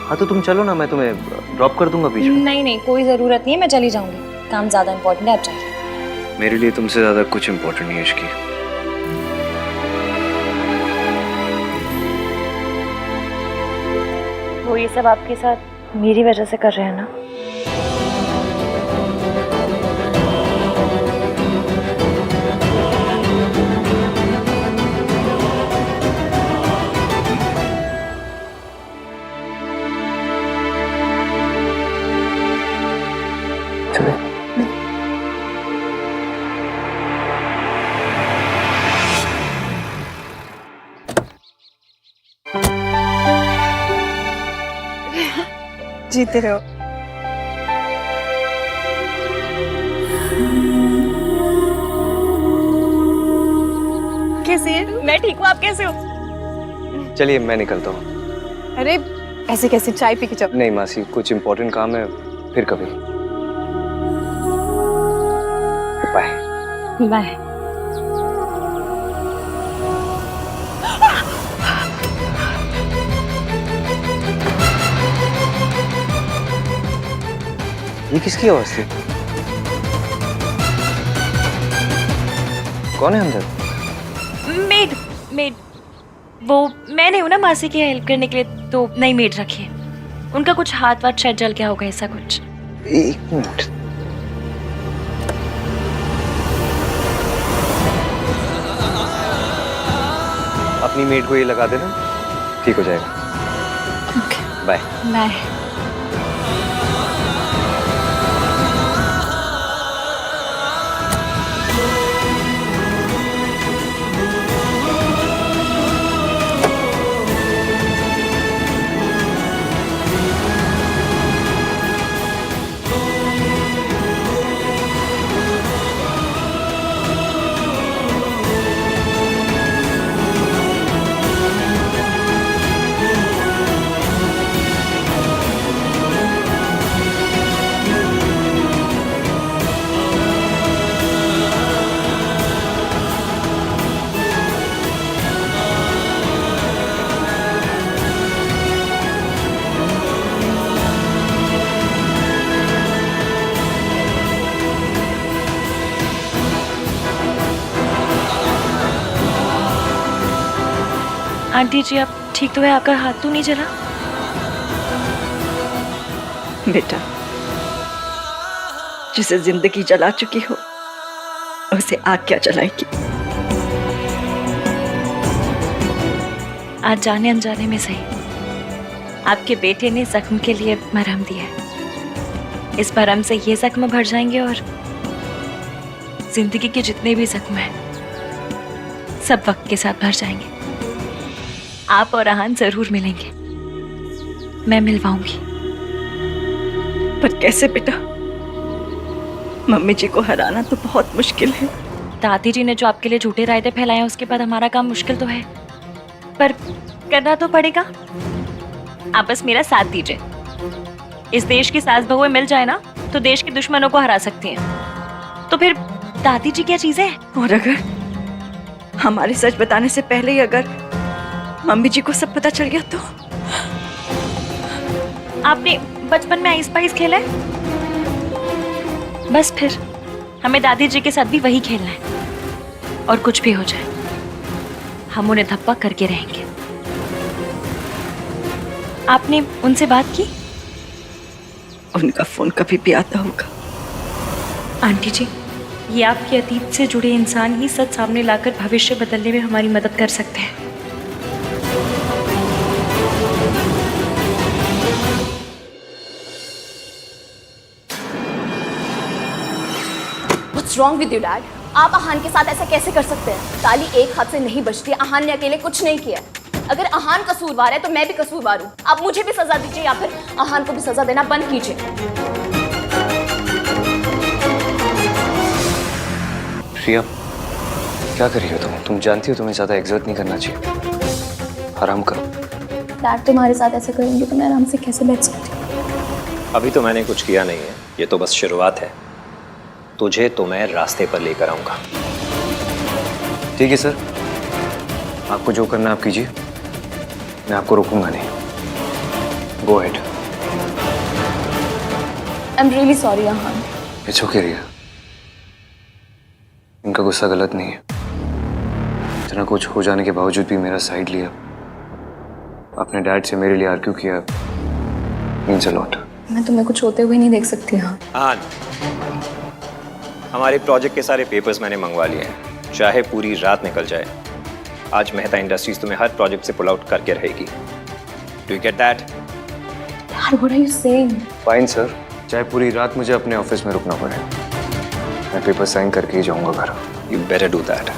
हाँ तो तुम चलो ना, मैं तुम्हें ड्रॉप कर दूंगा बीच में। नहीं नहीं, कोई जरूरत नहीं है, मैं चली जाऊंगी। काम ज्यादा इम्पोर्टेंट है, आप जाइए। मेरे लिए तुमसे ज्यादा कुछ इम्पोर्टेंट नहीं है इसकी। वो ये सब आपके साथ मेरी वजह से कर रहे हैं ना? जीते रहो। कैसे है? मैं ठीक हूँ, आप कैसे हो? चलिए मैं निकलता हूँ। अरे ऐसे कैसे, चाय पी के जाओ। नहीं मासी, कुछ इम्पोर्टेंट काम है, फिर कभी। Bye bye. ये किसकी आवाज थी? कौन है अंदर? Maid maid. वो मैं नहीं हूँ ना मासी की हेल्प करने के लिए, तो नई मेड रखी है। उनका कुछ हाथ वाथ शायद जल गया होगा, ऐसा कुछ। एक मिनट, अपनी मेड को ये लगा देना, ठीक हो जाएगा। Bye bye. आंटी जी, आप ठीक तो है? आपका हाथ तो नहीं जला? बेटा, जिसे जिंदगी जला चुकी हो उसे आग क्या जलाएगी? आज जाने अनजाने में सही, आपके बेटे ने जख्म के लिए मरहम दिया है। इस मरहम से ये जख्म भर जाएंगे और जिंदगी के जितने भी जख्म हैं सब वक्त के साथ भर जाएंगे। आप और आहान जरूर मिलेंगे, मैं मिलवाऊंगी। पर कैसे बेटा? मम्मी जी को हराना तो बहुत मुश्किल है। दादी जी ने जो आपके लिए झूठे रायते फैलाए हैं, उसके बाद हमारा काम मुश्किल तो है, पर करना तो पड़ेगा। आप बस मेरा साथ दीजिए। इस देश की सास बहुएं मिल जाए ना तो देश के दुश्मनों को हरा सकती हैं। तो फिर दादी जी क्या चीजें हैं? और अगर हमारे सच बताने से पहले ही अगर मम्मी जी को सब पता चल गया तो? आपने बचपन में आइस पाइस खेला है? बस फिर हमें दादी जी के साथ भी वही खेलना है। और कुछ भी हो जाए हम उन्हें धप्पा करके रहेंगे। आपने उनसे बात की? उनका फोन कभी भी आता होगा। आंटी जी, ये आपके अतीत से जुड़े इंसान ही सच सामने लाकर भविष्य बदलने में हमारी मदद कर सकते हैं। What's wrong with you, Dad? आप आहान के साथ ऐसा कैसे कर सकते हैं? ताली एक हाथ से नहीं बजती। आहान ने अकेले कुछ नहीं किया। अगर आहान कसूरवार है तो मैं भी कसूरवार हूँ। आप मुझे भी सजा दीजिए या फिर आहान को भी सजा देना बंद कीजिए। प्रिया, क्या कर रही हो तुम? तुम जानती हो तुम्हें ज्यादा एग्जर्ट नहीं करना चाहिए। आराम करो। डैड तुम्हारे साथ ऐसा करेंगे तो मैं आराम से कैसे बैठ सकती हूँ? अभी तो मैंने कुछ किया नहीं है, ये तो बस शुरुआत है। तुझे तो मैं रास्ते पर लेकर आऊंगा। ठीक है सर, आपको जो करना आप कीजिए, मैं आपको रोकूंगा नहीं। Go ahead. I am really sorry Aahan. It's okay Riya, इनका गुस्सा गलत नहीं है। इतना कुछ हो जाने के बावजूद भी मेरा साइड लिया, अपने डैड से मेरे लिए आर्ग्यू किया, मीन्स अ लॉट। मैं तुम्हें कुछ होते हुए नहीं देख सकती। हाँ, हमारे प्रोजेक्ट के सारे पेपर्स मैंने मंगवा लिए हैं, चाहे पूरी रात निकल जाए। आज मेहता इंडस्ट्रीज तुम्हें हर प्रोजेक्ट से पुल आउट करके रहेगी। Do you get that? यार, what are you saying? Fine sir, चाहे पूरी रात मुझे अपने ऑफिस में रुकना पड़े, मैं पेपर साइन करके ही जाऊंगा घर। You better do that.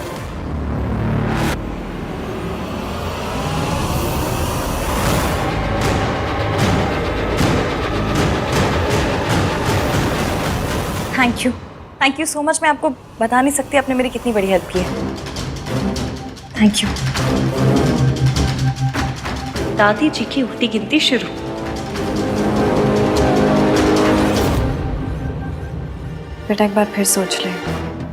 Thank you so much. मैं आपको बता नहीं सकती आपने मेरी कितनी बड़ी हेल्प की है। Thank you. दादी जी की उल्टी गिनती शुरू। बेटा एक बार फिर सोच ले,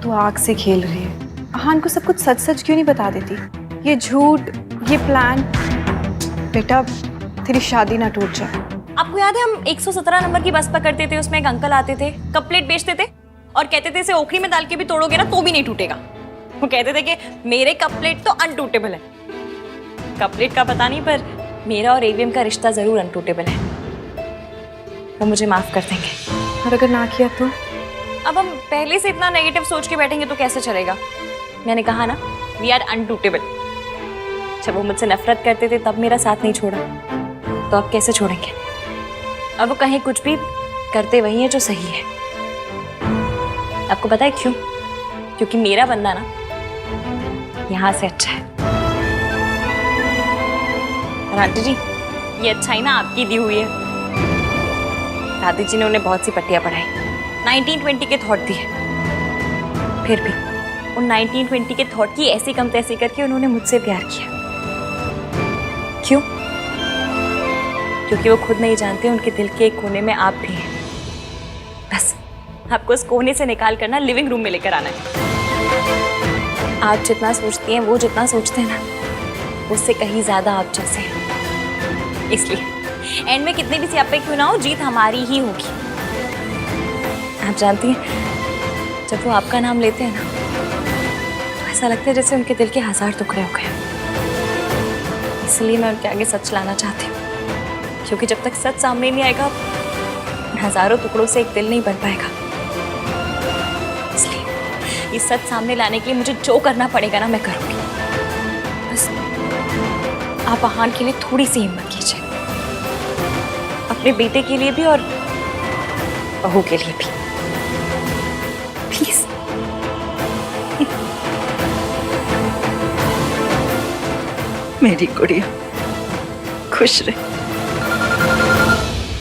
तू आग से खेल रही है। आहान को सब कुछ सच सच क्यों नहीं बता देती? ये झूठ, ये प्लान। बेटा तेरी शादी ना टूट जाए। आपको याद है हम 117 नंबर की बस पकड़ते थे, उसमें एक अंकल आते थे, कप प्लेट बेचते थे और कहते थे इसे ओखली में डाल के भी तोड़ोगे ना तो भी नहीं टूटेगा। वो कहते थे कि मेरे कप प्लेट तो अनटूटेबल है। कपलेट का पता नहीं, पर मेरा और एवीएम का रिश्ता ज़रूर अनटूटेबल है। वो मुझे माफ़ कर देंगे। और अगर ना किया तो? अब हम पहले से इतना नेगेटिव सोच के बैठेंगे तो कैसे चलेगा? मैंने कहा ना, वी आर अनटूटेबल। जब वो मुझसे नफरत करते थे तब मेरा साथ नहीं छोड़ा, तो अब कैसे छोड़ेंगे? अब वो कहीं कुछ भी करते वही है जो सही है। आपको पता है क्यों? क्योंकि मेरा बंदा ना यहाँ से अच्छा है। और आंटी जी, ये अच्छाई ना आपकी दी हुई है। दादी जी ने उन्हें बहुत सी पट्टियाँ पढ़ाई, 1920 के थॉट दिए, फिर भी उन 1920 के थॉट की ऐसी कम तैसी करके उन्होंने मुझसे प्यार किया। क्यों? क्योंकि वो खुद नहीं जानते उनके दिल के एक कोने में आप भी हैं। बस आपको उस कोने से निकाल कर ना लिविंग रूम में लेकर आना है। आप जितना सोचती हैं, वो जितना सोचते हैं ना, उससे कहीं ज्यादा आप जैसे हैं। इसलिए एंड में कितने भी सियापे क्यों ना हो, जीत हमारी ही होगी। आप जानती हैं, जब वो आपका नाम लेते हैं ना, तो ऐसा लगता है जैसे उनके दिल के 1000 टुकड़े हो गए। इसलिए मैं उनके आगे सच लाना चाहती हूँ, क्योंकि जब तक सच सामने नहीं आएगा, उन हजारों टुकड़ों से एक दिल नहीं बन पाएगा। इसलिए इस सच सामने लाने के लिए मुझे जो करना पड़ेगा ना, मैं करूँगी। बस आप आहान के लिए थोड़ी सी हिम्मत कीजिए, अपने बेटे के लिए भी और बहू के लिए भी, प्लीज। मेरी गुड़िया खुश रहे।